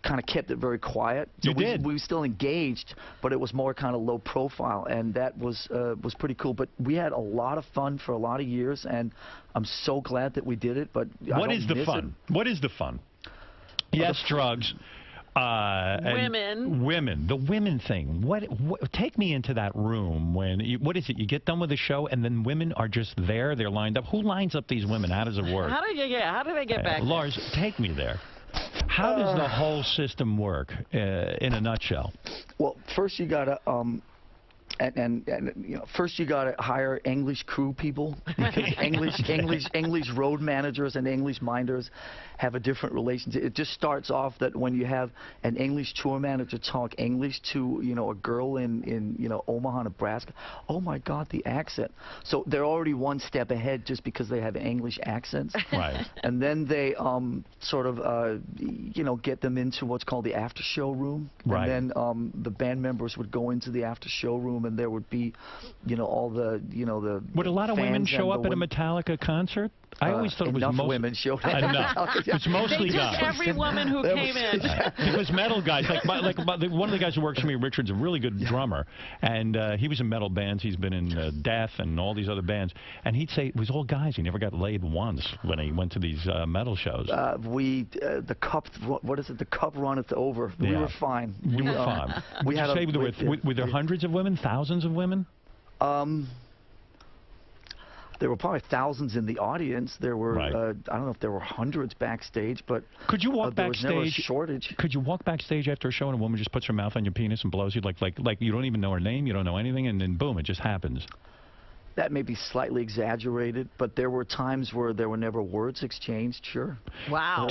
kind of kept it very quiet. So we were still engaged, but it was more kind of low profile, and that was pretty cool. But we had a lot of fun for a lot of years, and I'm so glad that we did it. But what is the fun? What is the fun? Yes, drugs. Women. The women thing. What? Take me into that room when. What is it? You get done with the show, and then women are just there. They're lined up. Who lines up these women? How does it work? How do they get back? Lars, take me there. How does the whole system work in a nutshell? Well, first you gotta you know, first you gotta hire English crew people, because English road managers and English minders have a different relationship. It just starts off that when you have an English tour manager talk English to, you know, a girl in you know, Omaha, Nebraska, oh my God, the accent. So they're already one step ahead just because they have English accents. Right. And then they sort of you know, get them into what's called the after show room. Right. And then the band members would go into the after show room, and there would be, you know, all the, you know, the Would a lot of women show up at a Metallica concert? I always thought it was enough women showed up. Enough. It's mostly guys. Every woman who came in. Because metal guys, one of the guys who works for me, Richard's a really good drummer, and he was in metal bands. He's been in Death and all these other bands, and he'd say it was all guys. He never got laid once when he went to these metal shows. The cup, what is it? The cup runneth over. Yeah. We were fine. We were fine. We had were there hundreds of women, thousands of women? There were probably thousands in the audience. There were, right. I don't know if there were hundreds backstage, but could you walk there was never a backstage? Shortage. Could you walk backstage after a show and a woman just puts her mouth on your penis and blows you like you don't even know her name, you don't know anything, and then boom, it just happens? That may be slightly exaggerated, but there were times where there were never words exchanged. Sure. Wow.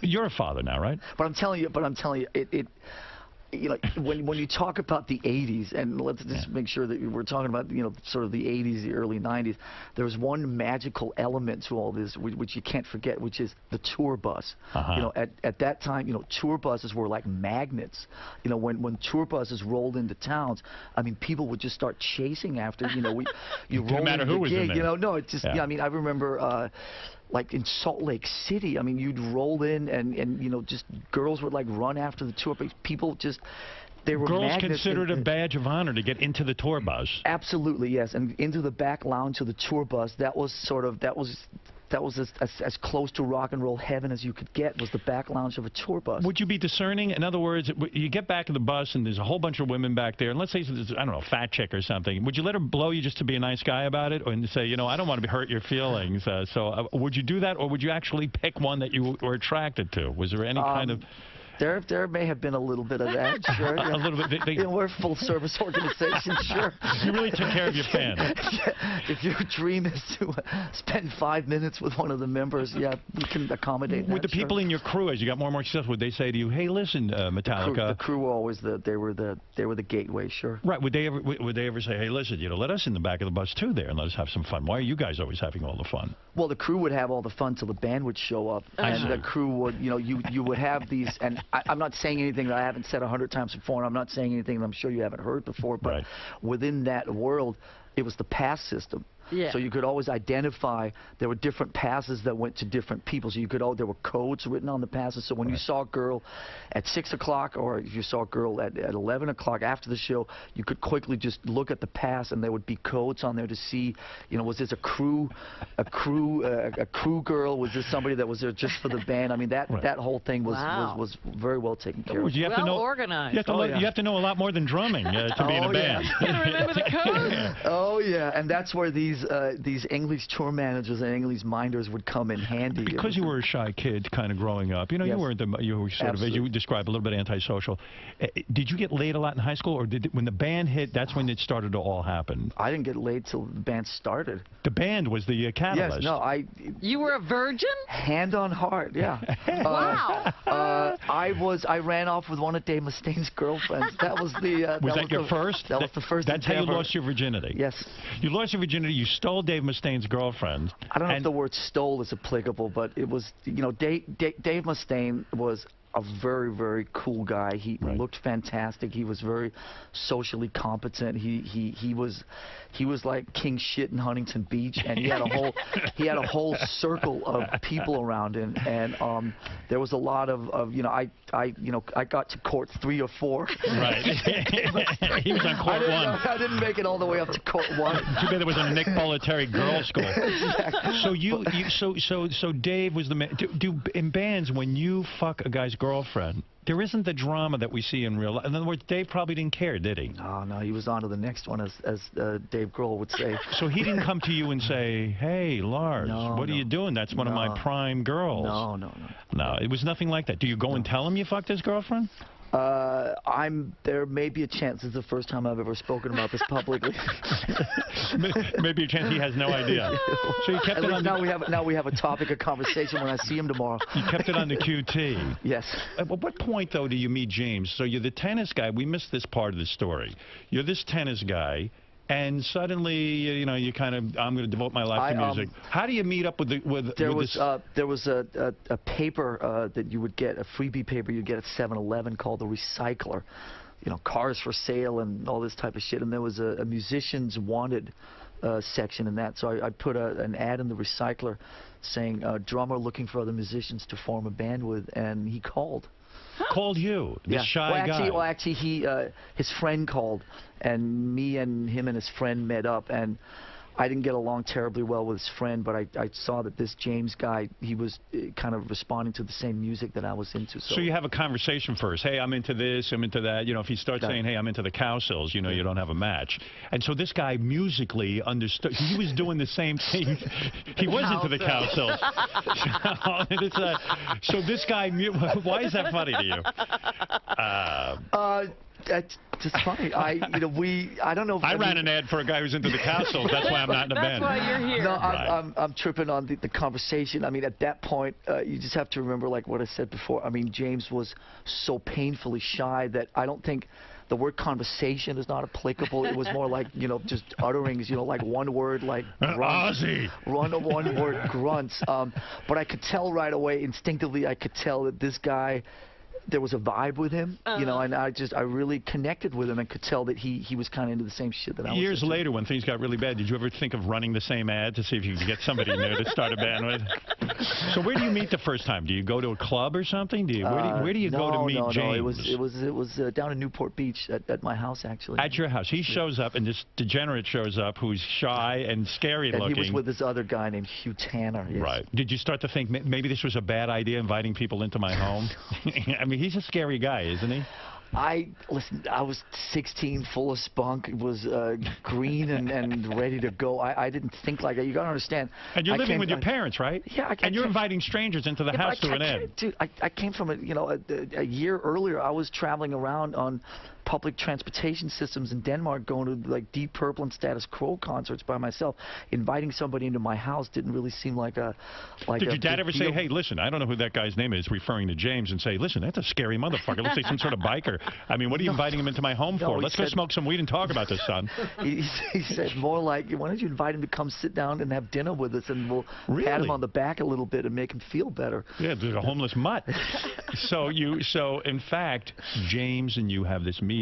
You're a father now, right? But I'm telling you, it you know, when you talk about the 80s, and let's just make sure that we're talking about, you know, sort of the 80s, the early 90s, there was one magical element to all this, which you can't forget, which is the tour bus. You know, at that time, you know, tour buses were like magnets. You know, when tour buses rolled into towns, I mean, people would just start chasing after, you know, you roll matter into who the was gig, in there. you know, no, it's just, yeah, I mean, I remember like in Salt Lake City. I mean, you'd roll in and you know, just girls would like run after the tour bus. People just, they were Girls magnets. considered a badge of honor to get into the tour bus. Absolutely, yes. And into the back lounge of the tour bus, that was as close to rock and roll heaven as you could get, was the back lounge of a tour bus. Would you be discerning? In other words, you get back in the bus and there's a whole bunch of women back there, and let's say there's, I don't know, a fat chick or something. Would you let her blow you just to be a nice guy about it, or say, you know, I don't want to hurt your feelings? Would you do that, or would you actually pick one that you were attracted to? Was there any kind of... There may have been a little bit of that, sure. A little bit. You know, we're a full-service organization, sure. You really took care of your fans. If your dream is to spend 5 minutes with one of the members, yeah, we can accommodate that. With the people in your crew, as you got more and more successful, would they say to you, "Hey, listen, Metallica"? The crew were always they were the gateway, sure. Right. Would they ever say, "Hey, listen, you know, let us in the back of the bus too there, and let us have some fun"? Why are you guys always having all the fun? Well, the crew would have all the fun till the band would show up, and the crew would, you know, you would have these, and I'm not saying anything that I haven't said 100 times before, and I'm not saying anything that I'm sure you haven't heard before, but within that world, it was the pass system. Yeah. So you could always identify, there were different passes that went to different people. So you could, there were codes written on the passes. So when you saw a girl at 6 o'clock, or if you saw a girl at 11 o'clock after the show, you could quickly just look at the pass, and there would be codes on there to see, you know, was this a crew girl? Was this somebody that was there just for the band? I mean, that whole thing was very well taken care of. You have to know, organized. You have to know a lot more than drumming to be in a band. You gotta remember the codes. Oh yeah, and that's where these English tour managers and English minders would come in handy. Because you were a shy kid, kind of growing up. You know, you were sort of, as you described, a little bit antisocial. Did you get laid a lot in high school, or when the band hit, that's when it started to all happen? I didn't get laid till the band started. The band was the catalyst. Yes, no, You were a virgin? Hand on heart, yeah. Wow. I ran off with one of Dave Mustaine's girlfriends. That was the. Was that your first? That was the first. That's how you lost your virginity. Yes. You lost your virginity. You stole Dave Mustaine's girlfriend. I don't know if the word "stole" is applicable, but it was. You know, Dave Mustaine was a very, very cool guy. He looked fantastic. He was very socially competent. He was like king shit in Huntington Beach, and he had a whole circle of people around him, and there was a lot of you know, I got to court 3 or 4. Right. He was on court 1. I didn't make it all the way up to court 1. Too bad there was a Nick Bollettieri girls' school. Exactly. So Dave was the man. In bands, when you fuck a guy's girlfriend, there isn't the drama that we see in real life. In other words, Dave probably didn't care, did he? No, he was on to the next one, as Dave Grohl would say. So he didn't come to you and say, "Hey, Lars, what are you doing? That's one of my prime girls." No, it was nothing like that. Do you go and tell him you fucked his girlfriend? There may be a chance. It's the first time I've ever spoken about this publicly. Maybe a chance he has no idea. So you kept it on. Now we have a topic of conversation when I see him tomorrow. You kept it on the QT. Yes. At what point, though, do you meet James? So you're the tennis guy. We missed this part of the story. You're this tennis guy. And suddenly, you know, you kind of, I'm going to devote my life to music. How do you meet up with there was a paper that you would get, a freebie paper you'd get at 7-Eleven called The Recycler. You know, cars for sale and all this type of shit. And there was a musicians wanted section in that. So I put an ad in The Recycler saying, drummer looking for other musicians to form a band with, and he called. Called you, this shy guy. Well, actually, his friend called, and me and him and his friend met up, and I didn't get along terribly well with his friend, but I saw that this James guy, he was kind of responding to the same music that I was into. So you have a conversation first. Hey, I'm into this, I'm into that. You know, if he starts saying, hey, I'm into the Cowsills, you know, you don't have a match. And so this guy musically understood. He was doing the same thing. He was into the Cowsills. So this guy, why is that funny to you? That's just funny. I don't know. I ran an ad for a guy who's into the Cowsills. That's why I'm not in a band. That's why you're here. No, I'm tripping on the conversation. I mean, at that point, you just have to remember, like what I said before. I mean, James was so painfully shy that I don't think the word conversation is not applicable. It was more like, you know, just utterings, you know, like one word, like grunts, one word grunts. But I could tell right away, instinctively, I could tell that this guy there was a vibe with him, you know, and I really connected with him and could tell that he was kind of into the same shit that I was. Years later, when things got really bad, did you ever think of running the same ad to see if you could get somebody in there to start a band with? So where do you meet the first time? Do you go to a club or something? Do you, where do you go to meet James? No, it was down in Newport Beach at my house, actually. At your house. He shows up, and this degenerate shows up who's shy and scary looking. And he was with this other guy named Hugh Tanner. Yes. Right. Did you start to think maybe this was a bad idea, inviting people into my home? I mean, he's a scary guy, isn't he? Listen, I was 16, full of spunk, was green and ready to go. I didn't think like that. You got to understand. And you're living with your parents, right? Yeah. And you're inviting strangers into the house through an ad. Dude, I came from a year earlier. I was traveling around on public transportation systems in Denmark, going to like Deep Purple and Status Quo concerts by myself. Inviting somebody into my house didn't really seem like a Did your dad ever say, "Hey, listen, I don't know who that guy's name is," referring to James, and say, "Listen, that's a scary motherfucker. Looks like some sort of biker. I mean, what are you inviting him into my home for? Let's go smoke some weed and talk about this, son." He said more like, "Why don't you invite him to come sit down and have dinner with us, and we'll pat him on the back a little bit and make him feel better." Yeah, there's a homeless mutt. So in fact, James and you have this meeting.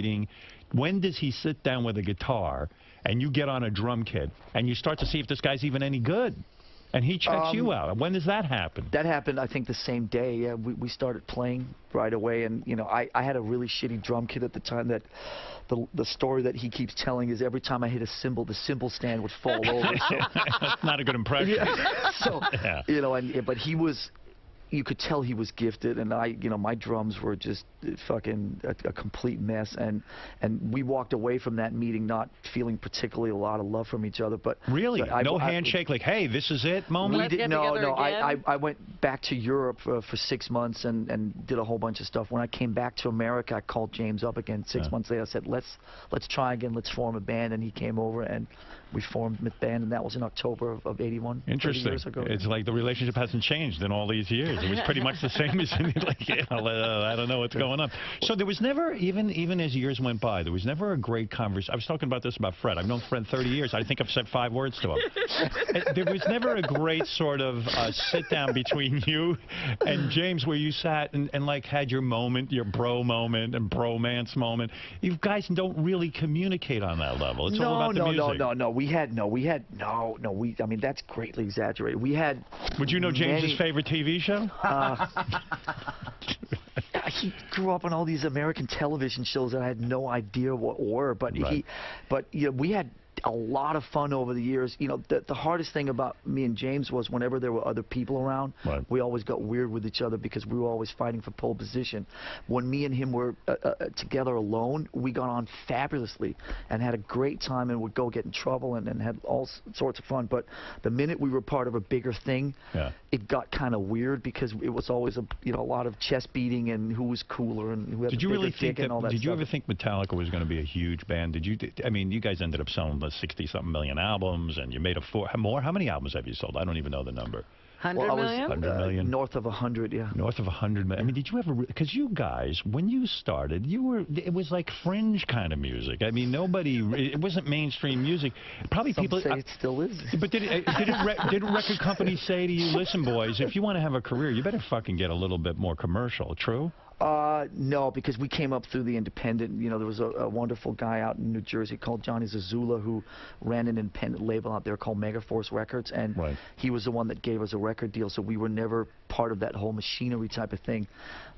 When does he sit down with a guitar and you get on a drum kit and you start to see if this guy's even any good? And he checks you out. When does that happen? That happened, I think, the same day. Yeah, we started playing right away. And, you know, I had a really shitty drum kit at the time that the story that he keeps telling is every time I hit a cymbal, the cymbal stand would fall over. So. That's not a good impression. Yeah. So, you know, but he was... You could tell he was gifted, and my drums were just fucking a complete mess, and we walked away from that meeting not feeling particularly a lot of love from each other. But really, no handshake, like, hey, this is it moment. No. I went back to Europe for 6 months and did a whole bunch of stuff. When I came back to America, I called James up again 6 months later. I said, let's try again. Let's form a band, and he came over and we formed the band, and that was in October of '81. Interesting. 30 years ago. It's like the relationship hasn't changed in all these years. It was pretty much the same as like, I don't know what's going on. So there was never, even as years went by, there was never a great conversation. I was talking about this about Fred. I've known Fred 30 years. I think I've said 5 words to him. There was never a great sort of sit down between you and James where you sat and like had your moment, your bro moment and bromance moment. You guys don't really communicate on that level. It's all about the music. I mean, that's greatly exaggerated. We had... Would you know James's favorite TV show? He grew up on all these American television shows that I had no idea what were, but we had a lot of fun over the years. You know, the hardest thing about me and James was whenever there were other people around, we always got weird with each other because we were always fighting for pole position. When me and him were together alone, we got on fabulously and had a great time and would go get in trouble and had all sorts of fun. But the minute we were part of a bigger thing, it got kind of weird because it was always a lot of chest beating and who was cooler and who had the bigger dick and all that stuff. Did you ever think Metallica was going to be a huge band? I mean, you guys ended up selling the 60-something million albums, and you made more. How many albums have you sold? I don't even know the number. 100 million? 100 million? North of 100, yeah. North of 100 million. I mean, did you ever... Because you guys, when you started, it was like fringe kind of music. I mean, it wasn't mainstream music. Probably Some people... say it still is. But did record companies say to you, listen, boys, if you want to have a career, you better fucking get a little bit more commercial, true? No, because we came up through the independent. You know, there was a wonderful guy out in New Jersey called Johnny Zazula who ran an independent label out there called Megaforce Records, and he was the one that gave us a record deal, so we were never part of that whole machinery type of thing.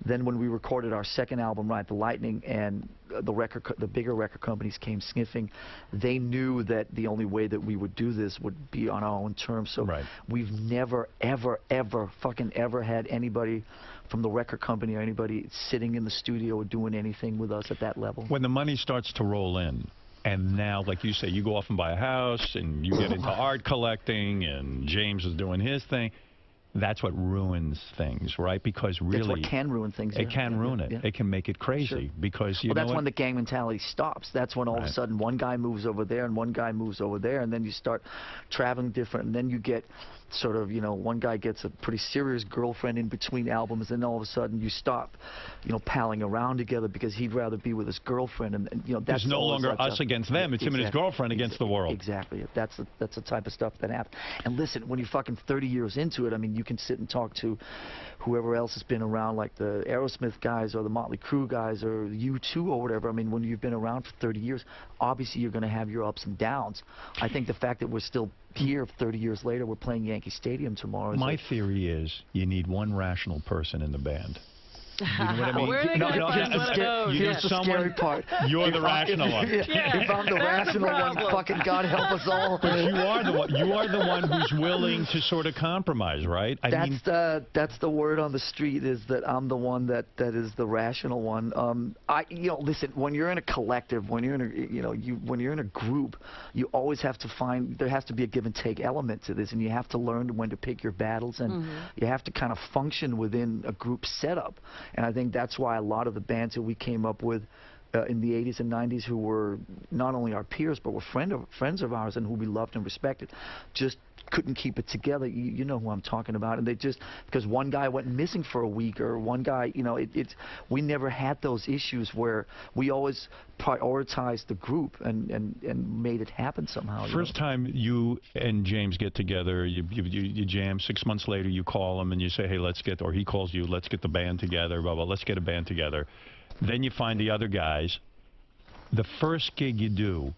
Then when we recorded our second album, Ride the Lightning, and the bigger record companies came sniffing, they knew that the only way that we would do this would be on our own terms. So we've never, ever, ever, fucking ever had anybody from the record company or anybody sitting in the studio or doing anything with us at that level. When the money starts to roll in, and now, like you say, you go off and buy a house, and you get into art collecting, and James is doing his thing, that's what ruins things, right? Because really... That's what can ruin things. It can ruin it. It can make it crazy because you know that's when the gang mentality stops. That's when all of a sudden one guy moves over there and one guy moves over there, and then you start traveling different, and then you get sort of, one guy gets a pretty serious girlfriend in between albums, and all of a sudden you stop, palling around together because he'd rather be with his girlfriend, and that's It's no always longer that us stuff. against them. It's him and his girlfriend against the world. Exactly. That's the type of stuff that happens. And listen, when you're fucking 30 years into it, I mean, you can sit and talk to whoever else has been around, like the Aerosmith guys or the Motley Crue guys or U2 or whatever. I mean, when you've been around for 30 years, obviously you're going to have your ups and downs. I think the fact that we're still here 30 years later, we're playing Yankee Stadium tomorrow. My theory is you need one rational person in the band. You know what I mean? Where are they going to find one of those? Here's the scary part. You're the rational one. If I'm the rational one, fucking God help us all. But you are the one. You are the one who's willing to sort of compromise, right? That's the word on the street, is that I'm the one that is the rational one. Listen, when you're in a collective, when you're in a when you're in a group, you always have to find, there has to be a give and take element to this, and you have to learn when to pick your battles, and you have to kind of function within a group setup. And I think that's why a lot of the bands that we came up with in the 80s and 90s, who were not only our peers but were friends of ours and who we loved and respected, just couldn't keep it together. You know who I'm talking about. And they just, because one guy went missing for a week, or one guy, we never had those issues where we always prioritized the group and made it happen somehow. First time you and James get together, you jam. 6 months later, you call him and you say, hey, or he calls you, let's get the band together, blah, blah, let's get a band together. Then you find the other guys. The first gig you do,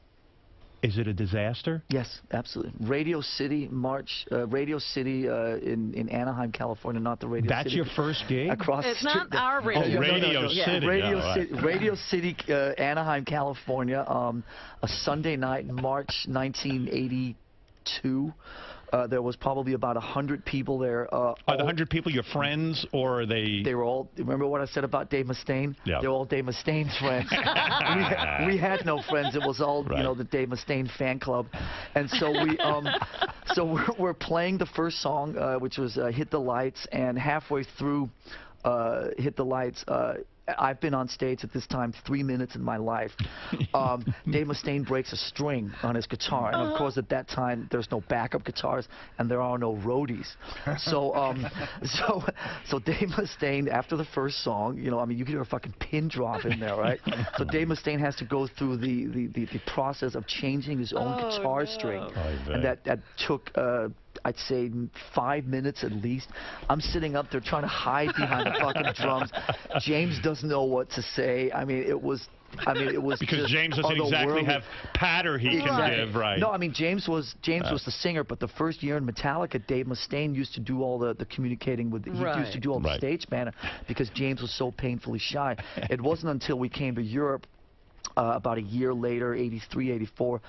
is it a disaster? Yes, absolutely. Radio City in Anaheim, California, not the Radio City. That's your first gig? Across It's the street. not our Radio Radio City. Radio City, Anaheim, California, a Sunday night in March 1982. There was probably about 100 people there. Are the 100 people your friends, or are they? They were all. Remember what I said about Dave Mustaine? Yeah. They're all Dave Mustaine's friends. we had no friends. It was all the Dave Mustaine fan club, and so we're playing the first song, which was "Hit the Lights," and halfway through "Hit the Lights." I've been on stage at this time 3 minutes in my life. Dave Mustaine breaks a string on his guitar, and of course at that time there's no backup guitars and there are no roadies. So so Dave Mustaine, after the first song, I mean, you could hear a fucking pin drop in there, right? So Dave Mustaine has to go through the process of changing his own guitar string, and that took I'd say 5 minutes at least. I'm sitting up there trying to hide behind the fucking drums. James doesn't know what to say. I mean, it was because James doesn't exactly have patter he can give, right? No, I mean, James was the singer, but the first year in Metallica, Dave Mustaine used to do all the communicating with. He used to do all the stage manner because James was so painfully shy. It wasn't until we came to Europe about a year later, 83, 84,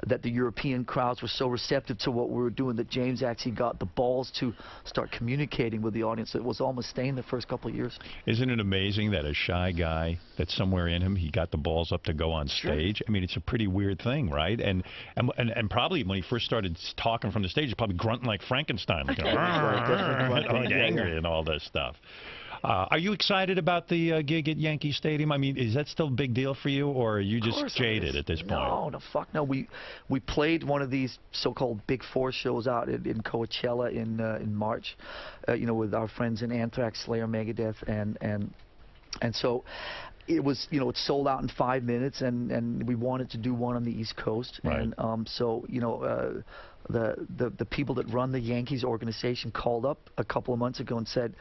that the European crowds were so receptive to what we were doing that James actually got the balls to start communicating with the audience. It was all Mustaine the first couple of years. Isn't it amazing that a shy guy, that somewhere in him, he got the balls up to go on stage? I mean, it's a pretty weird thing, right? And probably when he first started talking from the stage, he's probably grunting like Frankenstein, like, angry and all this stuff. Are you excited about the gig at Yankee Stadium? I mean, is that still a big deal for you, or are you just jaded at this point? No, fuck no. We played one of these so-called Big Four shows out in Coachella in March, with our friends in Anthrax, Slayer, Megadeth, and so it was, it sold out in 5 minutes, and we wanted to do one on the East Coast, and so the people that run the Yankees organization called up a couple of months ago and said,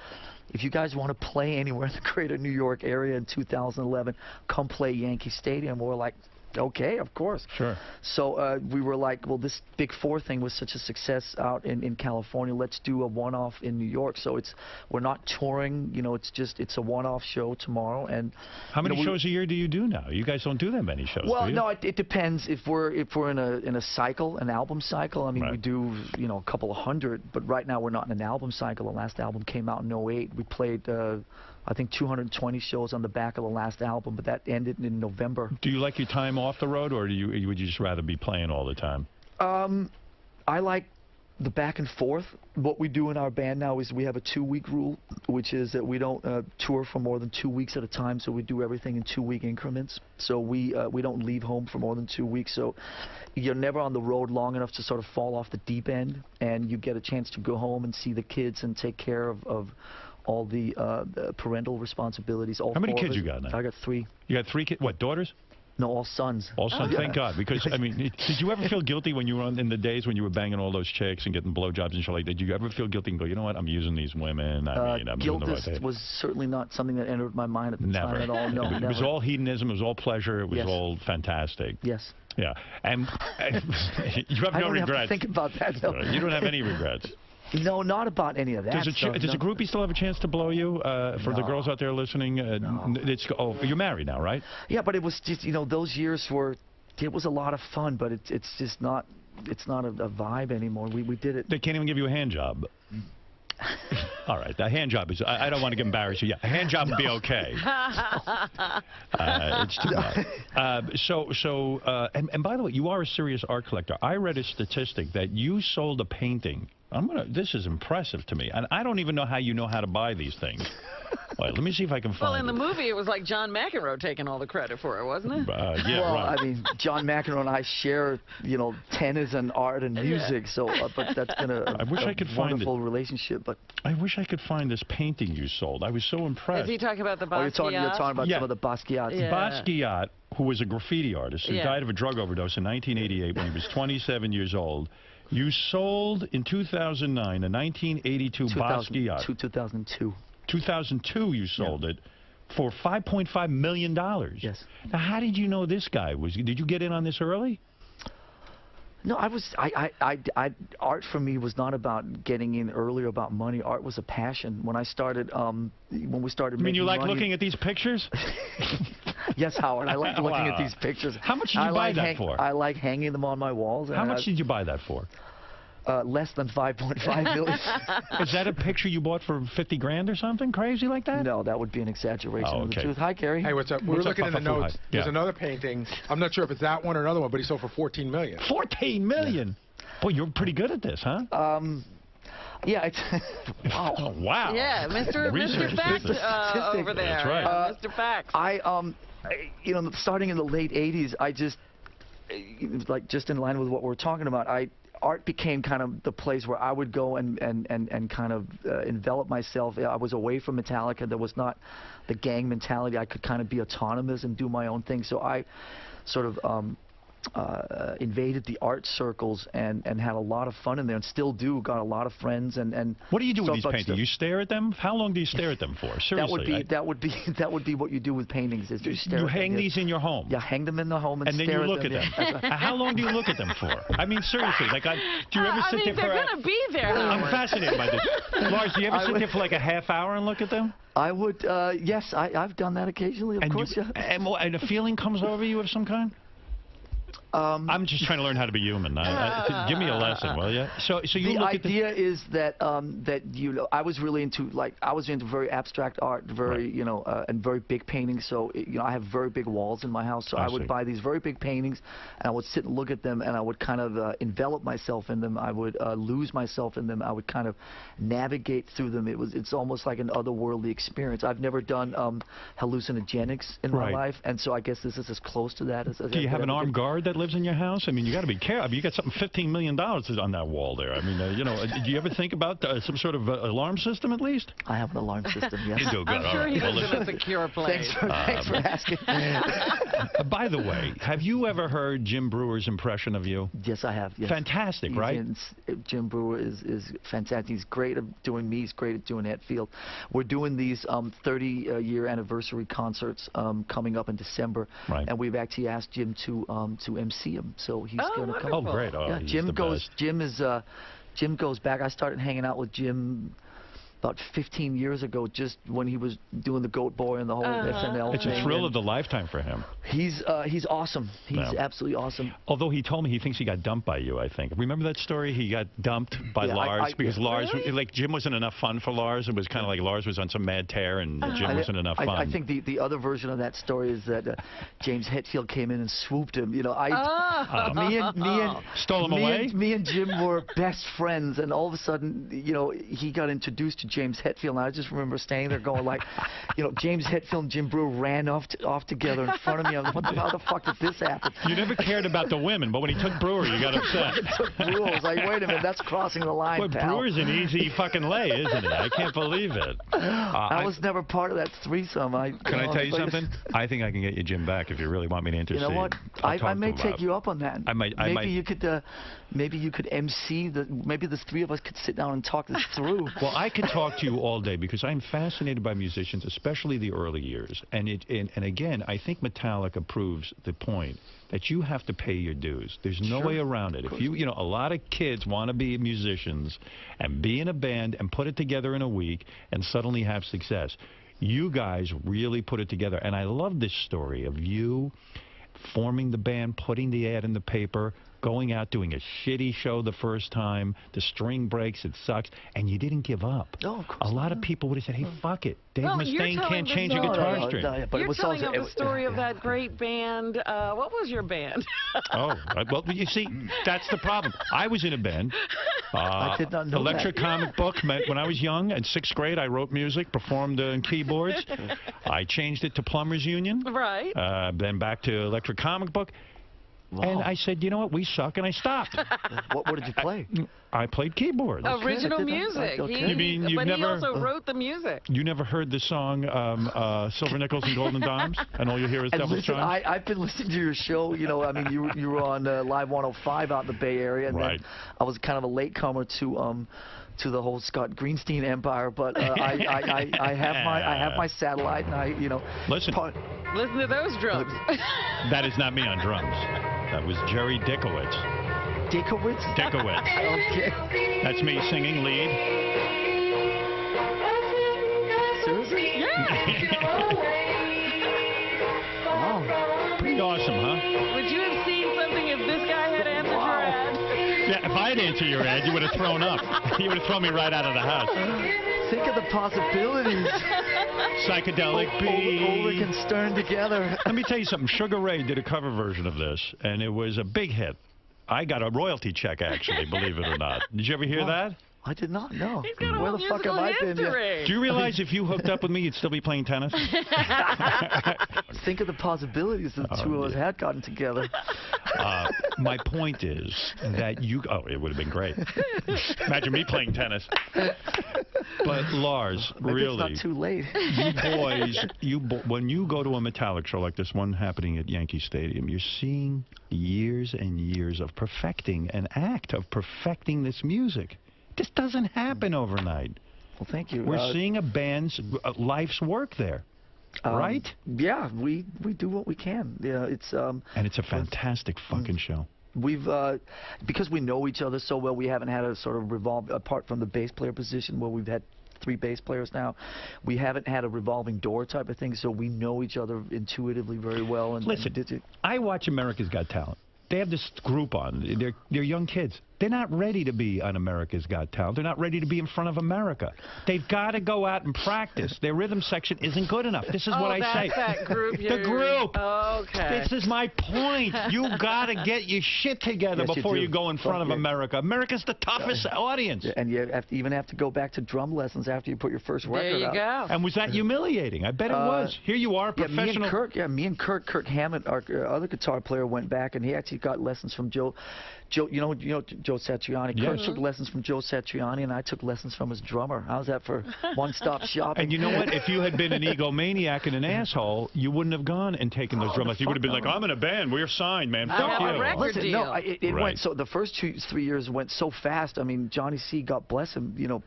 if you guys want to play anywhere in the greater New York area in 2011, come play Yankee Stadium. We're like, okay, of course. Sure. So we were like, well, this Big Four thing was such a success out in California. Let's do a one-off in New York. So we're not touring. It's a one-off show tomorrow. And how many shows a year do you do now? You guys don't do that many shows. Well, do you? no, it depends. If we're in a cycle, an album cycle. I mean, we do a couple of hundred. But right now we're not in an album cycle. The last album came out in '08. We played. I think 220 shows on the back of the last album, but that ended in November. Do you like your time off the road, or would you just rather be playing all the time? I like the back and forth. What we do in our band now is we have a 2-week rule, which is that we don't tour for more than 2 weeks at a time. So we do everything in 2-week increments. So we don't leave home for more than 2 weeks. So you're never on the road long enough to sort of fall off the deep end, and you get a chance to go home and see the kids and take care of all the parental responsibilities. How many kids you got now? I got 3. You got 3 kids? What, daughters? No, all sons. All sons, Yeah. thank God. Because, I mean, did you ever feel guilty when you were in the days when you were banging all those chicks and getting blowjobs and shit like that? Did you ever feel guilty and go, you know what, I'm using these women, I mean, I'm doing the right thing? Guilt was certainly not something that entered my mind at the Never. time at all. No, It never. was all hedonism, it was all pleasure, it was Yes. all fantastic. Yes. Yeah. And you have I no don't regrets. have to think about that, though. You don't have any regrets. No, not about any of that Does a stuff, does no. a groupie still have a chance to blow you? For the No. girls out there listening, oh, you're married now, right? Yeah, but it was just, you know, those years were, it was a lot of fun, but it's just not, it's not a vibe anymore. We did it. They can't even give you a hand job. All right, the hand job is, I don't want to embarrass you. Yeah, a hand job would be okay. It's too much. And by the way, you are a serious art collector. I read a statistic that you sold a painting. This is impressive to me. And I don't even know how you know how to buy these things. Wait, let me see if I can find Well, in the it. movie, it was like John McEnroe taking all the credit for it, wasn't it? Yeah, well, right. I mean, John McEnroe and I share, you know, tennis and art and music, so, but that's been a wonderful relationship. But I wish I could find this painting you sold. I was so impressed. Is he talking about the Basquiat? you're talking about Yeah. some of the Basquiat. Yeah. Basquiat, who was a graffiti artist, who Yeah. died of a drug overdose in 1988 when he was 27 years old. You sold in 2009 a 1982 Basquiat. 2002. 2002 you sold it for $5.5 million. Yes. Now, how did you know this guy was? Did you get in on this early? No, art for me was not about getting in early or about money. Art was a passion. When I started, when we started I mean, making you like money, looking at these pictures? Yes, Howard, I like looking Wow. at these pictures. How much did you buy that for? I like hanging them on my walls. How much did you buy that for? Less than 5.5 million. Is that a picture you bought for 50 grand or something crazy like that? No, that would be an exaggeration Oh, of the okay. truth. Hi, Gary. Hey, what's up? We What's were up, looking in the Papa Fu? notes. Hi. There's Yeah. another painting. I'm not sure if it's that one or another one, but he sold for $14 million. 14 million. Boy, you're pretty good at this, huh? Yeah, it's wow. Oh, wow. Yeah, Mr. Research. Fact over there. That's right. Mr. Facts. You know, starting in the late 80s, I just, like, just in line with what we're talking about, art became kind of the place where I would go and kind of envelop myself. I was away from Metallica. There was not the gang mentality. I could kind of be autonomous and do my own thing. So I sort of invaded the art circles and had a lot of fun in there, and still do. Got a lot of friends and. What do you do with so these much paintings? stuff. You stare at them? How long do you stare at them for? Seriously. That would be what you do with paintings. Is you stare You at them, hang yes. these in your home? Yeah, hang them in the home and then stare you look at them. Yeah. How long do you look at them for? I mean, seriously, like, do you ever sit there for they're going to be there. I'm Howard. fascinated by this. Lars, do you ever sit there for like a half hour and look at them? I would, yes, I've done that occasionally, of course, yeah. And a feeling comes over you of some kind? I'm just trying to learn how to be human. Give me a lesson, will you? So you the look idea is that I was really into very abstract art, very and very big paintings. So I have very big walls in my house. So I would buy these very big paintings, and I would sit and look at them, and I would kind of envelop myself in them. I would lose myself in them. I would kind of navigate through them. It's almost like an otherworldly experience. I've never done hallucinogenics in my life, and so I guess this is as close to that as. Do you have an armed guard that lives in your house? I mean, you got to be careful. I mean, you got something $15 million on that wall there. I mean, do you ever think about some sort of alarm system at least? I have an alarm system, yes. You do good. I'm sure he lives in a secure place. Thanks for asking. By the way, have you ever heard Jim Brewer's impression of you? Yes, I have. Yes. Fantastic, right? Jim Brewer is fantastic. He's great at doing me. He's great at doing Hetfield. We're doing these 30-year anniversary concerts coming up in December, and we've actually asked Jim to MC him. So he's going to come. Oh, great! Oh, yeah, he's Jim the goes. best. Jim goes back. I started hanging out with Jim about 15 years ago, just when he was doing the Goat Boy and the whole SNL It's thing. a thrill of the lifetime for him. He's awesome. He's Yeah. absolutely awesome. Although he told me he thinks he got dumped by you, I think. Remember that story? He got dumped by Yeah, Lars because Lars, Really? like Jim wasn't enough fun for Lars. It was kind of like Lars was on some mad tear and Jim wasn't enough fun. I think the other version of that story is that James Hetfield came in and swooped him. You know, me and Stole him away? Me and Jim were best friends, and all of a sudden, you know, he got introduced to James Hetfield, and I just remember standing there going like, you know, James Hetfield and Jim Brewer ran off together in front of me. I was like, how the fuck did this happen? You never cared about the women, but when he took Brewer, you got upset. Took Brewer. I was like, wait a minute, that's crossing the line, Boy, pal. Brewer's an easy fucking lay, isn't it? I can't believe it. I was never part of that threesome. Can I tell you something? I think I can get you Jim back if you really want me to intercede. You know what? I may take you up on that. Maybe you could MC the. Maybe the three of us could sit down and talk this through. Well, I could talk to you all day because I'm fascinated by musicians, especially the early years. And again, I think Metallica proves the point that you have to pay your dues. There's no way around it. If you know, a lot of kids want to be musicians and be in a band and put it together in a week and suddenly have success. You guys really put it together, and I love this story of you forming the band, putting the ad in the paper, going out doing a shitty show the first time, the string breaks, it sucks, and you didn't give up. No, of course a lot not. of people would have said, hey, fuck it. Dave Well, Mustaine can't change a No, guitar string. But You're it was telling also, of the story of that great band. What was your band? Oh, well, you see, that's the problem. I was in a band. I did not know Electric that. Comic Book. When I was young, in 6th grade, I wrote music, performed on keyboards. I changed it to Plumbers Union. Right. Then back to Electric Comic Book. And I said, you know what, we suck, and I stopped. What did you play? I played keyboard. Original Okay. music. Okay. You mean you've but he never- also wrote the music. You never heard the song Silver Nickels and Golden Dimes? And all you hear is And Devil's listen, Chimes? I've been listening to your show. You know, I mean, you were on Live 105 out in the Bay Area, and Right. then I was kind of a latecomer to the whole Scott Greenstein empire. But I have my satellite, and you know. Listen. Listen to those drums. That is not me on drums. That was Jerry Dickowitz. Dickowitz? Dickowitz. Okay. That's me singing lead. Seriously? Wow. Pretty awesome, huh? Would you have seen something if this guy had answered your ad? Yeah, if I'd answered your ad, you would have thrown up. You would have thrown me right out of the house. Think of the possibilities. Psychedelic beat. Ulrich and Stern together. Let me tell you something. Sugar Ray did a cover version of this, and it was a big hit. I got a royalty check, actually, believe it or not. Did you ever hear that? I did not know. He's got a Where whole the fuck have musical I been? history. Do you realize if you hooked up with me, you'd still be playing tennis? Think of the possibilities if the two of us had gotten together. My point is that it would have been great. Imagine me playing tennis. But Lars, Maybe really, it's not too late. you boys, when you go to a Metallic show like this one happening at Yankee Stadium, you're seeing years and years of perfecting an act, of perfecting this music. This doesn't happen overnight. Well, thank you. We're seeing a band's life's work there, right? Yeah, we do what we can. Yeah, it's And it's a fantastic fucking show. we've because we know each other so well. We haven't had a sort of revolve apart from the bass player position where we've had 3 bass players now. We haven't had a revolving door type of thing, so we know each other intuitively very well. And Listen, I watch America's Got Talent. They have this group on. They're young kids. They're not ready to be on America's Got Talent. They're not ready to be in front of America. They've got to go out and practice. Their rhythm section isn't good enough. This is what I say. That group. The group. Okay. This is my point. You got to get your shit together before you go in front of America. America's the toughest audience. And you even have to go back to drum lessons after you put your first record There you out. go. And was that humiliating? I bet it was. Here you are, professional. Me and Kirk Hammett, our other guitar player, went back, and he actually got lessons from Joe, you know Joe Satriani. Yes. Kirk took lessons from Joe Satriani, and I took lessons from his drummer. How's that for one-stop shopping? And you know what? If you had been an egomaniac and an asshole, you wouldn't have gone and taken those drum lessons. You would have been like, I'm in a band. We're signed, man. I Fuck have a you. record Listen, deal. no, it Right. went so. The first 3 years went so fast. I mean, Johnny C, God bless him,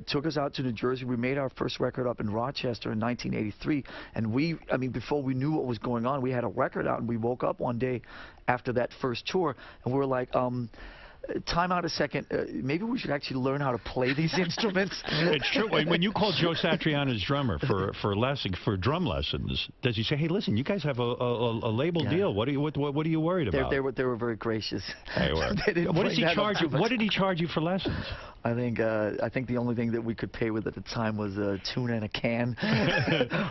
took us out to New Jersey. We made our first record up in Rochester in 1983, and before we knew what was going on, we had a record out, and we woke up one day after that first tour, and we were like, time out a second. Maybe we should actually learn how to play these instruments. It's true. When you call Joe Satriano's drummer for drum lessons, does he say, "Hey, listen, you guys have a label deal. What are you worried about?" They were very gracious. They were. What does he charge you? What did he charge you for lessons? I think the only thing that we could pay with at the time was a tuna and a can,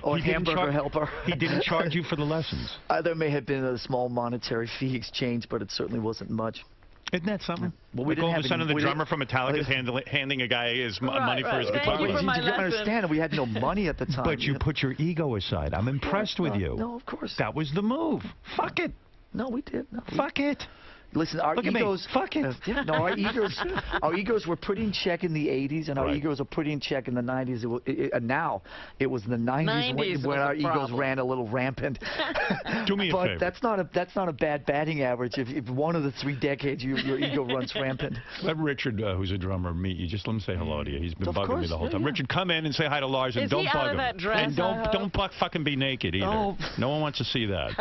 or hamburger helper. He didn't charge you for the lessons. There may have been a small monetary fee exchange, but it certainly wasn't much. Isn't that something? Well, we like all of a sudden, the drummer from Metallica is handing a guy his money for his guitar. Thank you for my you understand, we had no money at the time. But you put your ego aside. I'm impressed with you. No, of course. That was the move. Fuck it. No, we did. No, Fuck it. Listen, our egos. Fuck it. No, our egos were pretty in check in the '80s, and our egos were pretty in check in the '90s. Now it was the '90s when our egos ran a little rampant. Do me a favor. But that's not a bad batting average. If one of the 3 decades your ego runs rampant. Let Richard, who's a drummer, meet you. Just let him say hello to you. He's been bugging me the whole time. Yeah. Richard, come in and say hi to Lars, and don't bug him. That dress, and don't fucking be naked either. Oh. No one wants to see that.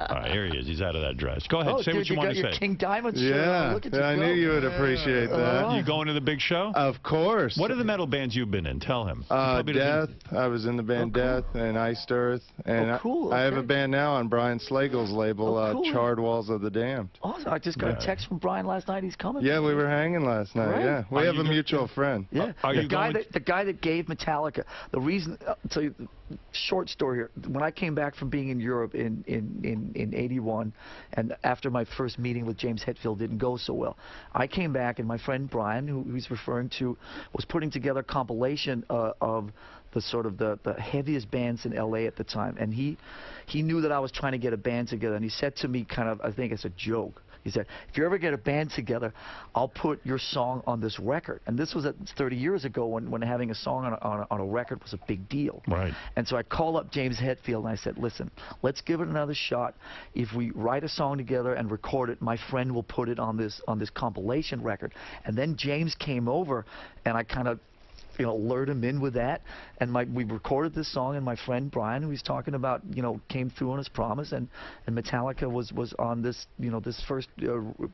All right, here he is. He's out of that dress. Go ahead. Say Dude, what you want to say. King Diamond shirt. Yeah, Look at you I go. knew you would appreciate that. You going to the big show? Of course. What are the metal bands you've been in? Tell him. Death. I was in the band Death and Iced Earth. And cool. I have a band now on Brian Slagle's label, cool. Charred Walls of the Damned. Awesome. I just got a text from Brian last night. He's coming. Yeah, we were hanging last night. Right. Yeah, we have a mutual friend. Yeah. Are you the guy that gave Metallica the reason? I'll tell you, short story here. When I came back from being in Europe in '81, and after my first meeting with James Hetfield didn't go so well, I came back, and my friend Brian, who he's referring to, was putting together a compilation of the sort of the heaviest bands in LA at the time, and he knew that I was trying to get a band together, and he said to me, kind of, I think as a joke, he said, "If you ever get a band together, I'll put your song on this record." And this was 30 years ago when having a song on a record was a big deal. Right. And so I called up James Hetfield and I said, "Listen, let's give it another shot. If we write a song together and record it, my friend will put it on this compilation record." And then James came over, and I kind of lured him in with that, and we recorded this song, and my friend Brian, who he's talking about, came through on his promise, and Metallica was on this this first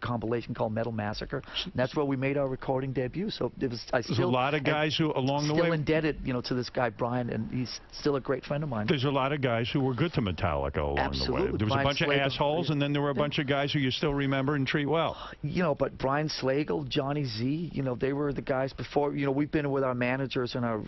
compilation called Metal Massacre, and that's where we made our recording debut. So it was. There's a lot of guys who along the way still indebted to this guy Brian, and he's still a great friend of mine. There's a lot of guys who were good to Metallica along the way. There was Brian a bunch of assholes, and then there were a bunch of guys who you still remember and treat well. But Brian Slagle, Johnny Z, they were the guys before. We've been with our managers and our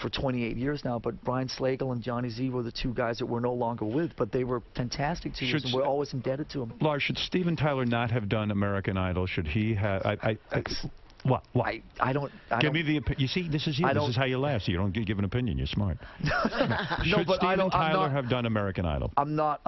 for 28 years now, but Brian Slagle and Johnny Z were the 2 guys that we're no longer with, but they were fantastic to us, and we're always indebted to them. Lars, should Steven Tyler not have done American Idol? Should he have? What? I don't. Give me the opinion. You see, this is you. This is how you laugh. So you don't give an opinion. You're smart. Should Steven Tyler have done American Idol? I'm not.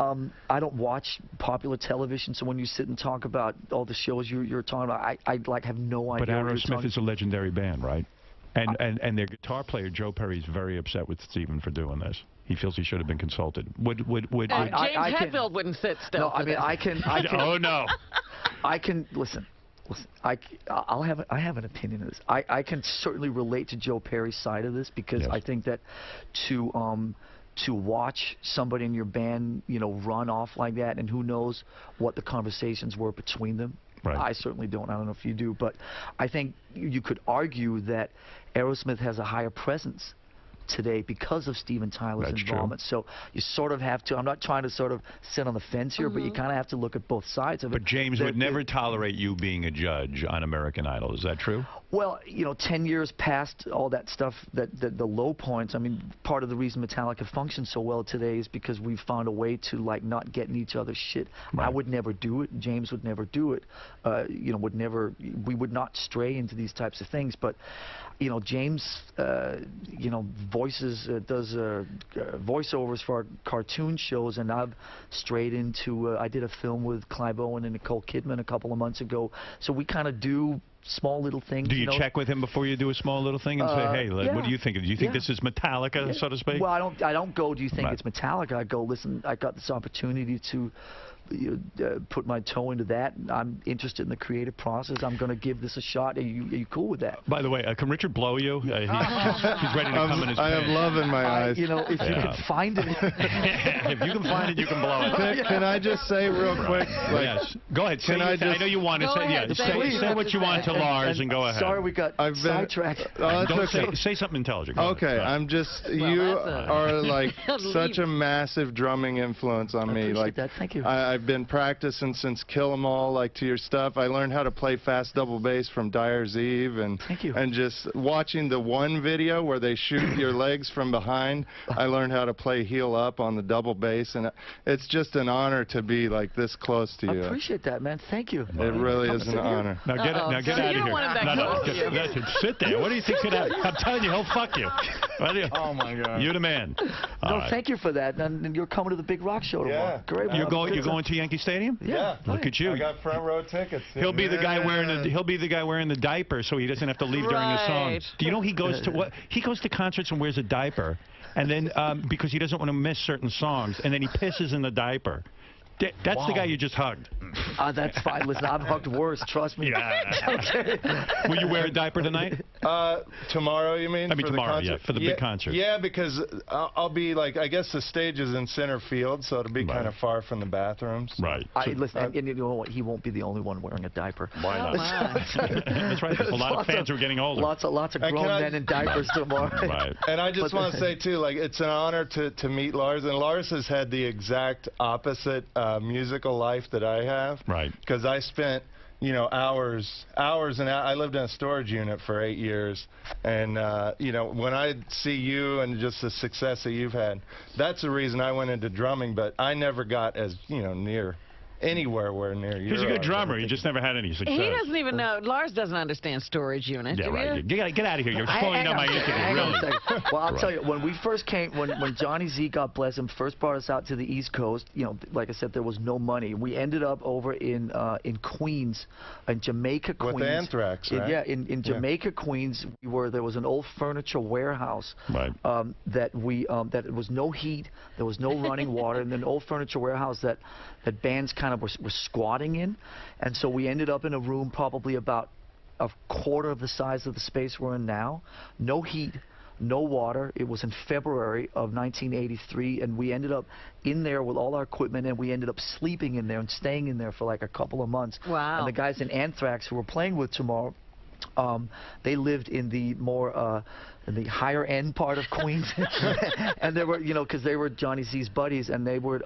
I don't watch popular television. So when you sit and talk about all the shows you're talking about, I have no idea. But Aerosmith is a legendary band, right? And their guitar player Joe Perry is very upset with Steven for doing this. He feels he should have been consulted. James Hetfield wouldn't sit still. No, I mean I can. Oh no. I can listen. I have an opinion of this. I can certainly relate to Joe Perry's side of this, because I think that to watch somebody in your band run off like that, and who knows what the conversations were between them. Right. I certainly don't. I don't know if you do, but I think you could argue that Aerosmith has a higher presence today because of Steven Tyler's involvement. So you sort of have to, I'm not trying to sort of sit on the fence here, but you kind of have to look at both sides of it. But James would never tolerate you being a judge on American Idol. Is that true? Well, 10 years past all that stuff, the low points, I mean, part of the reason Metallica functions so well today is because we've found a way to, not get in each other's shit. Right. I would never do it. James would never do it. We would not stray into these types of things. But, James, does voiceovers for our cartoon shows, and I've strayed into, I did a film with Clive Owen and Nicole Kidman a couple of months ago. So we kind of do small little things. Do you check with him before you do a small little thing and say, hey, what do you think? Do you think this is Metallica, so to speak? Well, I don't go, do you think it's Metallica? I go, listen, I got this opportunity to put my toe into that. I'm interested in the creative process. I'm going to give this a shot. Are you cool with that? By the way, can Richard blow you? He's ready to come in his I have pants. love in my eyes. You know, if you can find it. If you can find it, you can blow it. Can I just say real quick? Like, Yes. Go ahead. Say, I I know you want to Go say. ahead, Yeah. Say what you want to Lars and go ahead. Sorry, we got sidetracked. Oh, that's Don't okay. say something intelligent. Go Okay, ahead. I'm just Well, you that's a- are like such a Leap. massive drumming influence on I me. appreciate Like that. Thank you. I've been practicing since Kill 'Em All, like to your stuff. I learned how to play fast double bass from Dyer's Eve, and Thank you. and just watching the one video where they shoot your legs from behind, I learned how to play heel up on the double bass, and it's just an honor to be like this close to I you. appreciate that, man. Thank you. It really Come is sit an here. honor. Now get Uh-oh. now get So out you of don't here. want him back No, close to you. that's it. Sit there. What do you think's gonna happen? I'm telling you, he'll fuck you. Oh my God. You're the man. No, All right. thank you for that. And you're coming to the big rock show tomorrow. Yeah. Great. You're Well, going to Yankee Stadium? Yeah. Look at you. I got front row tickets. He'll be the guy wearing Yeah. the diaper, so he doesn't have to leave during the song. Right. Do you know he goes to what? He goes to concerts and wears a diaper, and then because he doesn't want to miss certain songs, and then he pisses in the diaper. That's the guy you just hugged. That's fine. Listen, I've hugged worse. Trust me. Yeah. Okay. Will you wear a diaper tonight? Tomorrow, you mean? I mean for tomorrow, the concert? yeah, for the big concert. Yeah, because I'll be like, I guess the stage is in center field, so it'll be Right. kind of far from the bathrooms. Right. Listen, and you know what? He won't be the only one wearing a diaper. Why Oh, not? my. That's right. There's a lot of fans who are getting older. Lots of And grown can I- men in diapers tomorrow. Right. And I just But- want to say, too, like, it's an honor to meet Lars. And Lars has had the exact opposite musical life that I have. Right. Because I spent, you know, hours and I lived in a storage unit for 8 years. And, you know, when I see you and just the success that you've had, that's the reason I went into drumming. But I never got as, you know, near anywhere near you. He's a good drummer. He just never had any success. He doesn't even know. Lars doesn't understand storage unit. Yeah, do right. you? You gotta get out of here. You're spoiling up my interview, Hang on a really. second. Well, I'll tell you, when we first came, when Johnny Z, God bless him, first brought us out to the East Coast, you know, like I said, there was no money. We ended up over in Queens, in Jamaica, Queens. With Anthrax, right? Yeah, in Jamaica, Queens, there was an old furniture warehouse. Right. That it was no heat, there was no running water, and an old furniture warehouse that bands kind of were squatting in, and so we ended up in a room probably about a quarter of the size of the space we're in now. No heat, no water. It was in February of 1983, and we ended up in there with all our equipment, and we ended up sleeping in there and staying in there for like a couple of months. Wow. And the guys in Anthrax who we're playing with tomorrow, they lived in the more in the higher end part of Queens, and they were, you know, because they were Johnny Z's buddies, and they would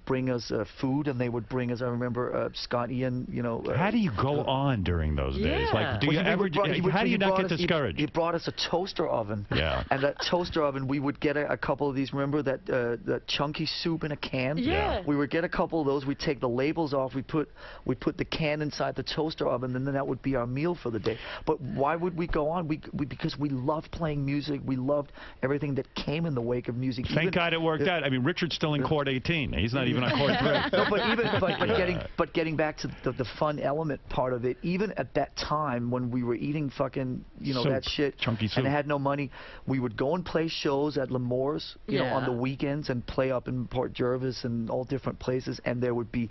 bring us food, and they would bring us. I remember Scott Ian, you know. How do you go on during those days? Yeah. Like, do Well, you ever? How do you not get discouraged? He brought us a toaster oven. Yeah. And that toaster oven, we would get a couple of these. Remember that chunky soup in a can? Yeah. We would get a couple of those. We'd take the labels off. We'd put the can inside the toaster oven, and then that would be our meal for the day. But why would we go on? Because we loved playing music. We loved everything that came in the wake of music. Thank God it worked out. I mean, Richard's still in court 18. He's not even on court 3. No, but getting back to the fun element part of it, even at that time when we were eating fucking, you know, Soup. that shit, Chunky soup. and had no money, we would go and play shows at L'Amour's, you know, on Yeah. the weekends, and play up in Port Jervis and all different places, and there would be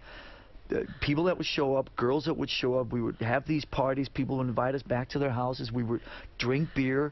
people that would show up, girls that would show up. We would have these parties. People would invite us back to their houses. We would drink beer.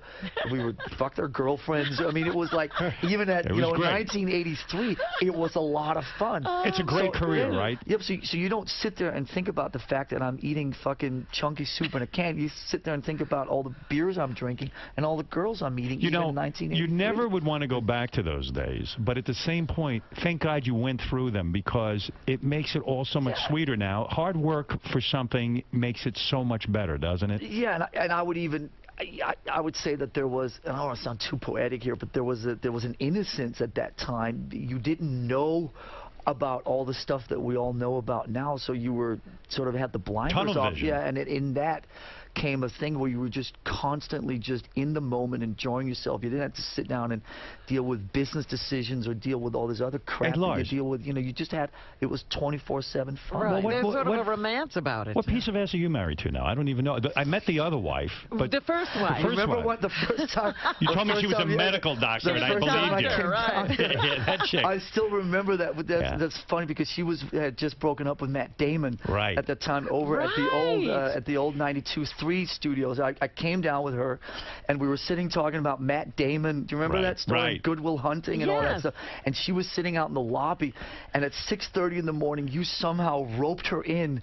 We would fuck their girlfriends. I mean, it was like, even at, It you know, was in great. 1983, it was a lot of fun. It's a great career, right? Yep, so you don't sit there and think about the fact that I'm eating fucking chunky soup in a can. You sit there and think about all the beers I'm drinking and all the girls I'm meeting, You even know, in 1983. you never would want to go back to those days, but at the same point, thank God you went through them, because it makes it all so much sweeter now. Hard work for something makes it so much better, doesn't it? Yeah, and I would even, I would say that there was, and I don't want to sound too poetic here, but there was an innocence at that time. You didn't know about all the stuff that we all know about now, so you were sort of had the blinders Tunnel off. vision. Yeah, and in that, became a thing where you were just constantly just in the moment, enjoying yourself. You didn't have to sit down and deal with business decisions or deal with all this other crap that you Lars. deal with. You know, you just had, it was 24/7 fun. Right. what- There's what- sort of what- a romance about it. What piece of ass are you married to now? I don't even know. I met the other wife, but the first wife. first Remember one. what the first time? You the told me first she was a time, yeah, medical doctor, the and I first time believed you. came Right. down. Yeah, that chick. I still remember that. But Yeah. that's funny because she had just broken up with Matt Damon Right. at the time over at the old 92.3 studios. I came down with her, and we were sitting talking about Matt Damon. Do you remember Right, that story? right. Good Will Hunting and all that Yes. stuff. And she was sitting out in the lobby, and at 6:30 in the morning, you somehow roped her in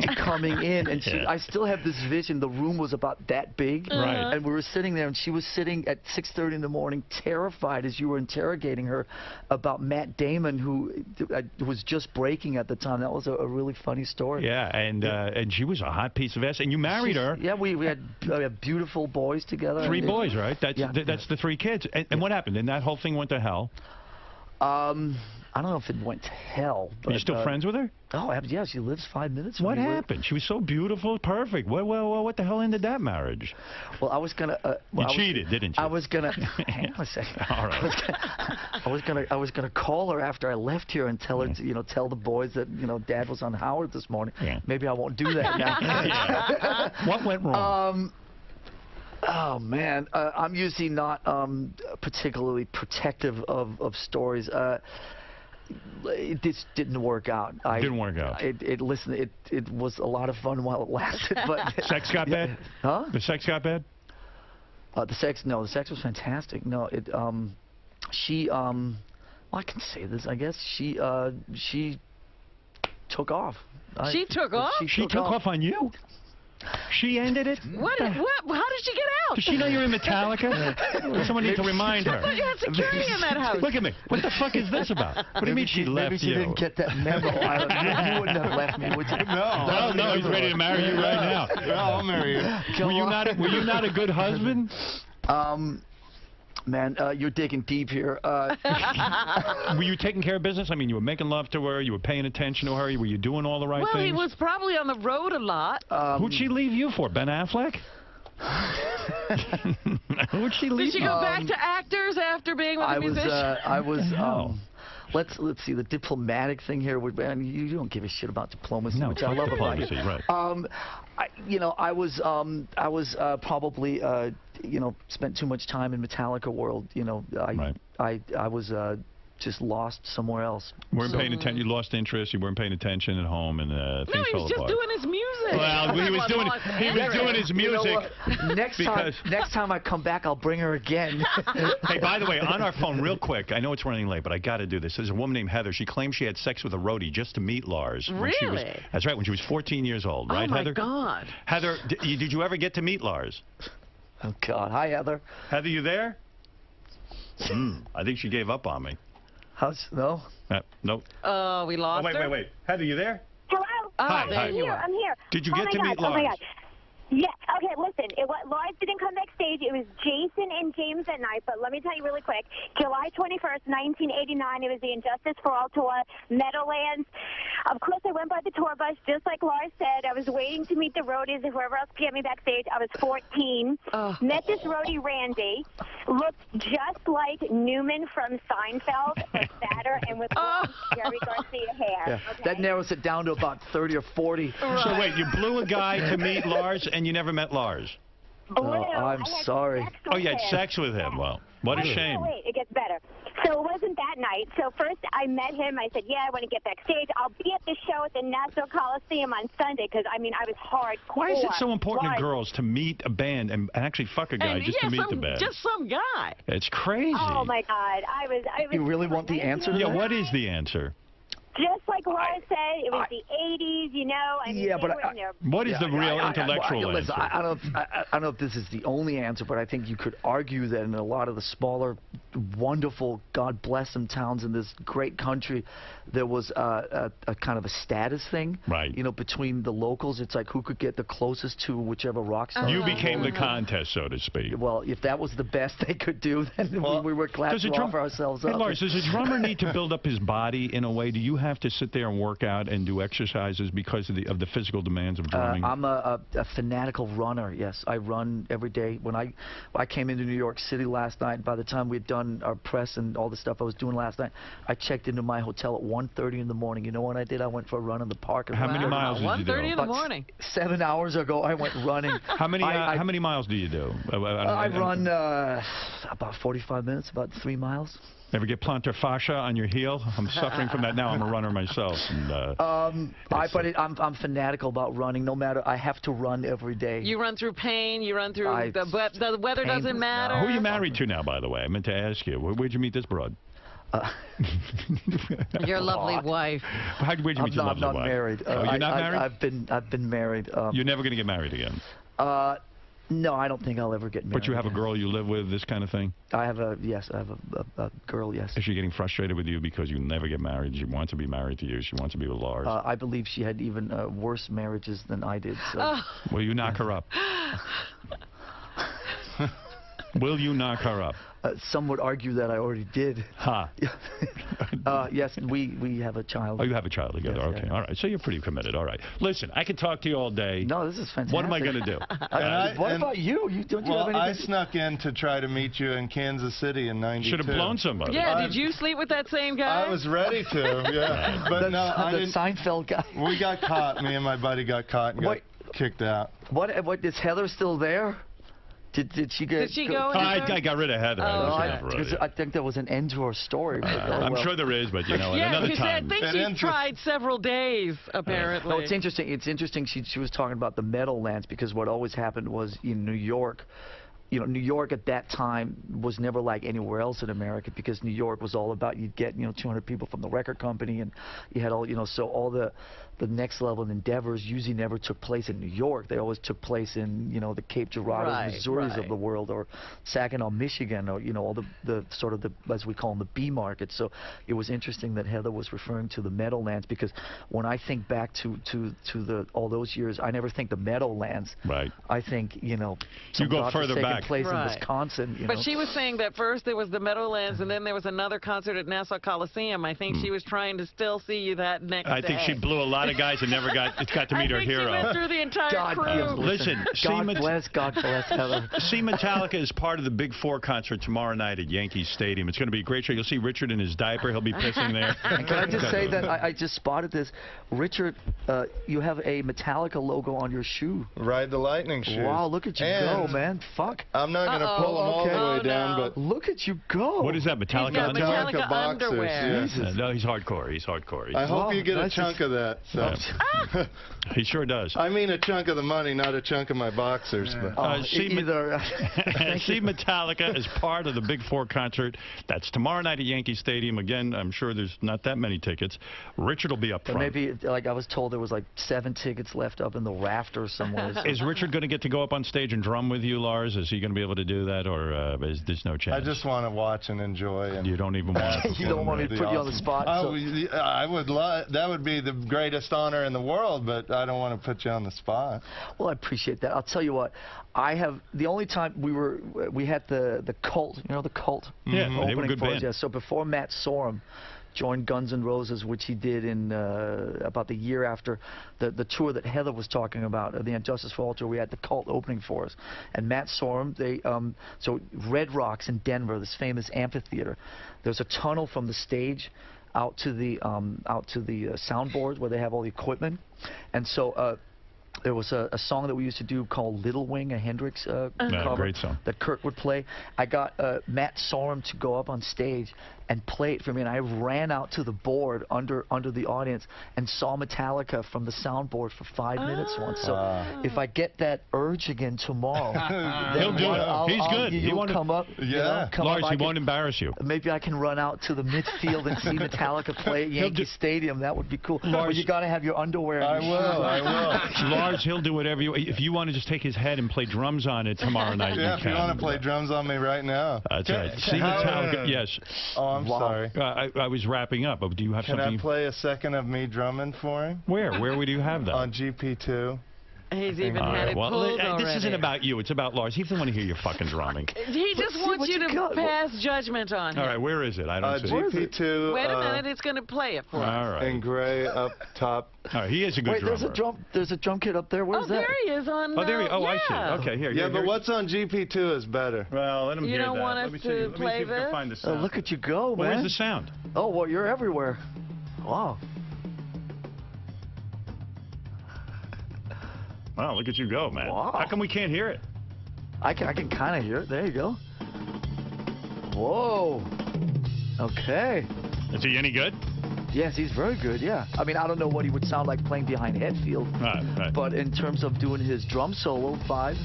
to coming in, and Yeah. I still have this vision. The room was about that big, Right. and we were sitting there, and she was sitting at 6:30 in the morning, terrified as you were interrogating her about Matt Damon, who was just breaking at the time. That was a really funny story. Yeah, and she was a hot piece of ass, and you married her. Yeah, we had beautiful boys together. 3 and boys, right? That's Yeah. that's the 3 kids. And what happened? And that whole thing went to hell. I don't know if it went to hell. But, Are you still friends with her? Oh, yeah, she lives 5 minutes from What me. happened? She was so beautiful, perfect. Well, what the hell ended that marriage? Well, I was gonna. You cheated, didn't you? I was gonna. Hang on a second. All right. I was gonna call her after I left here and tell her, to, tell the boys that Dad was on Howard this morning. Yeah. Maybe I won't do that now. Yeah. What went wrong? Oh man, I'm usually not particularly protective of stories. This didn't work out. Didn't work out. It was a lot of fun while it lasted, but Sex got bad? Huh? The sex got bad? The sex was fantastic. No, she well, I can say this, I guess. She took off. She took off? She took off on you? She ended it? What? How did she get out? Does she know you're in Metallica? Someone needs to remind her. You had security in that house. Look at me. What the fuck is this about? What do you mean she left Maybe she you? didn't get that memo. You wouldn't have left me, would you? No, he's ready to marry you right now. I'll marry you. Were you not a good husband? Man, you're digging deep here. Were you taking care of business? I mean, you were making love to her, you were paying attention to her, were you doing all the right Well, things? he was probably on the road a lot. Who'd she leave you for? Ben Affleck? Who'd she leave Did she you? go back to actors after being with a musician? hell? Let's see the diplomatic thing here. Man, you don't give a shit about diplomacy, No, which I fuck love about you. diplomacy, right. I was probably spent too much time in Metallica world. I was just lost somewhere else. Weren't paying attention. You lost interest. You weren't paying attention at home, and No, things he fell was just apart. doing his music. Well, he was doing his music. Next time I come back, I'll bring her again. Hey, by the way, on our phone, real quick, I know it's running late, but I got to do this. There's a woman named Heather. She claims she had sex with a roadie just to meet Lars. Really? That's right, when she was 14 years old, right, oh, my Heather? God. Heather, did you ever get to meet Lars? Oh, God. Hi, Heather. Heather, you there? I think she gave up on me. No? Nope. Oh, we lost her? Wait. Heather, you there? Hello? Hi, there you are. I'm here. Did you get to meet Lars? Oh, my God. Yes. Okay, listen. Lars didn't come backstage. It was Jason and James that night. But let me tell you really quick. July 21st, 1989, it was the Injustice for All tour, Meadowlands. Of course, I went by the tour bus, just like Lars said. I was waiting to meet the roadies and whoever else could get me backstage. I was 14. Met this roadie, Randy. Looked just like Newman from Seinfeld, but fatter and with Jerry Garcia hair. Yeah. Okay? That narrows it down to about 30 or 40. So wait, you blew a guy to meet Lars, and you never met Lars? Blue. I'm I had sorry. sex Oh, with you had him. sex with him. Well, what a shame. Wait, it gets better. So it wasn't that night. So first I met him. I said, yeah, I want to get backstage. I'll be at the show at the Nassau Coliseum on Sunday because, I mean, I was hardcore. Why is it so important Lars. to girls to meet a band and actually fuck a guy just to meet the band? Just some guy. It's crazy. Oh, my God. I was You really want the answer to Yeah, that? what is the answer? Just like Lars said, it was the 80s, you know. I mean, Yeah, they but were in their What is the real intellectual listen, answer? I don't know if this is the only answer, but I think you could argue that in a lot of the smaller wonderful, God bless them, towns in this great country, there was a kind of a status thing, right? You know, between the locals. It's like who could get the closest to whichever rock star. You became the contest, so to speak. Well, if that was the best they could do, then we were glad to offer ourselves up. Hey, Lars, does a drummer need to build up his body in a way? Do you have to sit there and work out and do exercises because of the physical demands of drumming? I'm a fanatical runner. Yes, I run every day. When I came into New York City last night, by the time we'd done our press and all the stuff I was doing last night, I checked into my hotel at 1:30 in the morning. You know what I did? I went for a run in the park. How many miles did you do? 1:30 in the morning. 7 hours ago, I went running. How many miles do you do? I run about 45 minutes, about 3 miles. Ever get plantar fascia on your heel? I'm suffering from that now. I'm a runner myself. And, I'm fanatical about running. No matter, I have to run every day. You run through pain. You run through the weather doesn't matter. Who are you married to now, by the way? I meant to ask you. Where'd you meet this broad? Your lovely wife. Where'd you meet your lovely wife? I'm not married. Oh, you're not married? I've been married. You're never going to get married again? No, I don't think I'll ever get married. But you have a girl you live with, this kind of thing? I have a girl, yes. Is she getting frustrated with you because you never get married? She wants to be married to you. She wants to be with Lars. I believe she had even worse marriages than I did. So. Will you knock her up? Will you knock her up? Some would argue that I already did. Ha. Yes, we have a child. Oh, you have a child together. Yes, okay, yeah. all right. So you're pretty committed. All right. Listen, I could talk to you all day. No, this is fantastic. What am I going to do? What about you? Don't you have anything? I snuck in to try to meet you in Kansas City in '92. Should have blown somebody. Yeah, did you sleep with that same guy? I was ready to, yeah. But no, I didn't. The Seinfeld guy. We got caught. Me and my buddy got caught and got kicked out. What is Heather still there? Did she get? Did she go? I got rid of Heather. I think there was an end to her story. I'm sure there is, but you know, another time. I think she tried several days, apparently. No, it's interesting. It's interesting. She was talking about the Meadowlands because what always happened was in New York. You know, New York at that time was never like anywhere else in America because New York was all about you'd get 200 people from the record company and you had all so all the next level endeavors usually never took place in New York. They always took place in the Cape Girardeau, Missouris of the world, or Saginaw, Michigan, or all the sort of the, as we call them, the B markets. So it was interesting that Heather was referring to the Meadowlands because when I think back to all those years, I never think the Meadowlands. Right. I think you go further back. Place in Wisconsin. But she was saying that first there was the Meadowlands and then there was another concert at Nassau Coliseum. I think she was trying to still see you that next day. I think she blew a lot of guys and never got to meet her hero. She went through the entire crew. Listen, God bless Heather. See Metallica is part of the Big Four concert tomorrow night at Yankee Stadium. It's going to be a great show. You'll see Richard in his diaper. He'll be pissing there. And can I just say that I just spotted this. Richard, you have a Metallica logo on your shoe. Ride the Lightning shoes. Wow, look at you go, man. Fuck. I'm not going to pull them all the way down, but look at you go. What is that, Metallica? He's got Metallica boxers. Underwear. Yes. No, he's hardcore. He's hardcore. I hope you get a chunk of that. So. He sure does. I mean a chunk of the money, not a chunk of my boxers. But. See Metallica as part of the Big Four concert. That's tomorrow night at Yankee Stadium. Again, I'm sure there's not that many tickets. Richard will be up front. Maybe, like I was told, there was like 7 tickets left up in the rafters somewhere. Is Richard going to get to go up on stage and drum with you, Lars? Is he going to be able to do that, or is there's no chance? I just want to watch and enjoy. And you don't even want to. You don't want me to put you on the spot? I would love. That would be the greatest honor in the world, but I don't want to put you on the spot. Well, I appreciate that. I'll tell you what. I have the only time we had the Cult. You know the Cult. Yeah, they were a good band. Yeah. So before Matt Sorum joined Guns N' Roses, which he did in about the year after the tour that Heather was talking about, the Injustice for All tour, we had the Cult opening for us. And Matt Sorum, so Red Rocks in Denver, this famous amphitheater, there's a tunnel from the stage out to the soundboard where they have all the equipment. And so there was a song that we used to do called Little Wing, a Hendrix cover great song that Kurt would play. I got Matt Sorum to go up on stage and play it for me. And I ran out to the board under the audience and saw Metallica from the soundboard for 5 minutes once. So if I get that urge again tomorrow, he'll do it. He's good. He won't come up. Yeah. You know, come Lars, up, he won't embarrass you. Maybe I can run out to the midfield and see Metallica play at Yankee Stadium. That would be cool. But you got to have your underwear. I will. Lars, he'll do whatever you. If you want to just take his head and play drums on it tomorrow night, Yeah, you if can. you want to play drums on me right now. That's right. See Metallica. Yes. Oh, I'm sorry. I was wrapping up. Do you have Can something? I play a second of me drumming for him? Where would you have that? On GP2. He's even All had right, it well, pulled already. this isn't about you. It's about Lars. He doesn't want to hear your fucking drumming. He just wants you to pass judgment on him. All right, where is it? I don't see it. GP2. Wait a minute, it's going to play it for us. All right. In gray up top. All right, he is a good drummer. There's a drum kit up there. Where's that? There he is on. Oh, there he. Oh, yeah. I see. Okay, here. Yeah, but what's on GP2 is better. Well, let him You hear don't that. want us Let me see. to Let me see play if we can this? find the Oh, sound. look at you go, man. Where's the sound? Oh, well, you're everywhere. Wow. Wow, look at you go, man. Wow. How come we can't hear it? I can kind of hear it. There you go. Whoa. Okay. Is he any good? Yes, he's very good, yeah. I mean, I don't know what he would sound like playing behind Hetfield. Right. But in terms of doing his drum solo, 5.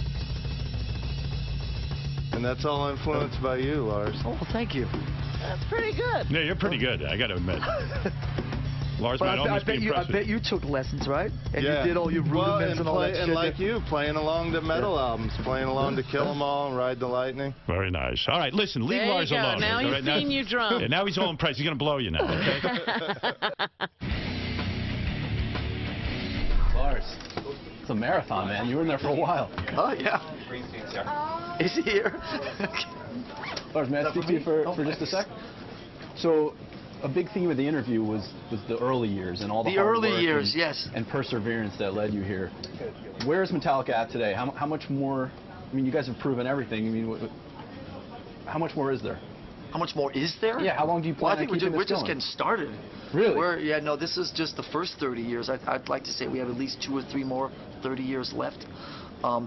And that's all influenced by you, Lars. Oh, well, thank you. That's pretty good. Yeah, you're pretty good. I got to admit. Lars But might almost be I impressive. bet you took lessons, right? And Yeah. you did all your rudiments and all that shit. And like you, playing along to metal albums, playing along to Kill 'Em All and Ride the Lightning. Very nice. All right, listen, leave There Lars you go. alone. Now All he's right, seen you drum. Yeah, now he's all impressed. He's going to blow you now, okay? Lars, it's a marathon, man. You were in there for a while. Oh, yeah. Is he here? Lars, may I speak to you for just a sec? So, a big theme of the interview was the early years and all the hard early work years, and, yes. and perseverance that led you here. Where is Metallica at today? How much more? I mean, you guys have proven everything. I mean, how much more is there? How much more is there? Yeah, how long do you Well, plan I think on keeping we're this just going? getting started. Really? Yeah, no, this is just the first 30 years. I'd like to say we have at least 2 or 3 more 30 years left.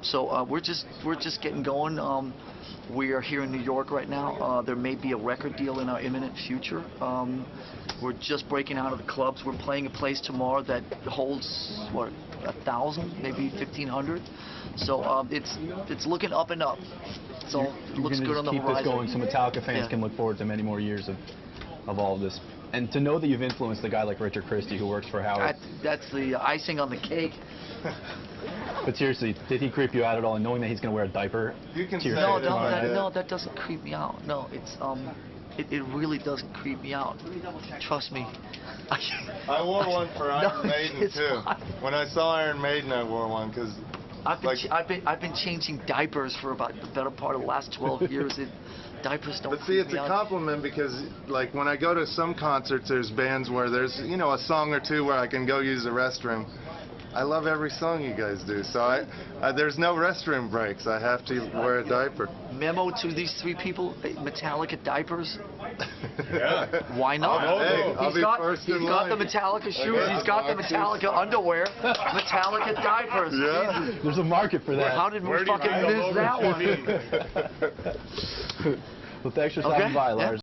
So we're just getting going. We are here in New York right now. There may be a record deal in our imminent future. We're just breaking out of the clubs. We're playing a place tomorrow that holds, what, 1,000, maybe 1,500. So it's looking up and up. So it looks good on the keep horizon. this going so Metallica fans Yeah. can look forward to many more years of all of this. And to know that you've influenced a guy like Richard Christie who works for Howard. That's the icing on the cake. But seriously, did he creep you out at all? And knowing that he's going to wear a diaper? You can to your say No, it in my head. that doesn't creep me out. No, it's it really doesn't creep me out. Trust me. I wore one for Iron No, Maiden it's too. fine. When I saw Iron Maiden, I wore one because I've been changing diapers for about the better part of the last 12 years. Diapers don't. But see, it's creep a me out. compliment because, like, when I go to some concerts, there's bands where there's, you know, a song or two where I can go use the restroom. I love every song you guys do, so there's no restroom breaks. I have to wear a diaper. Memo to these 3 people: Metallica diapers. Yeah. Why not? Hey, I'll be first in He's got line. the Metallica shoes. He's got the Metallica underwear. Metallica diapers. Yeah. Jesus. There's a market for that. How did we fucking miss that one? Well, thanks for stopping by, Lars.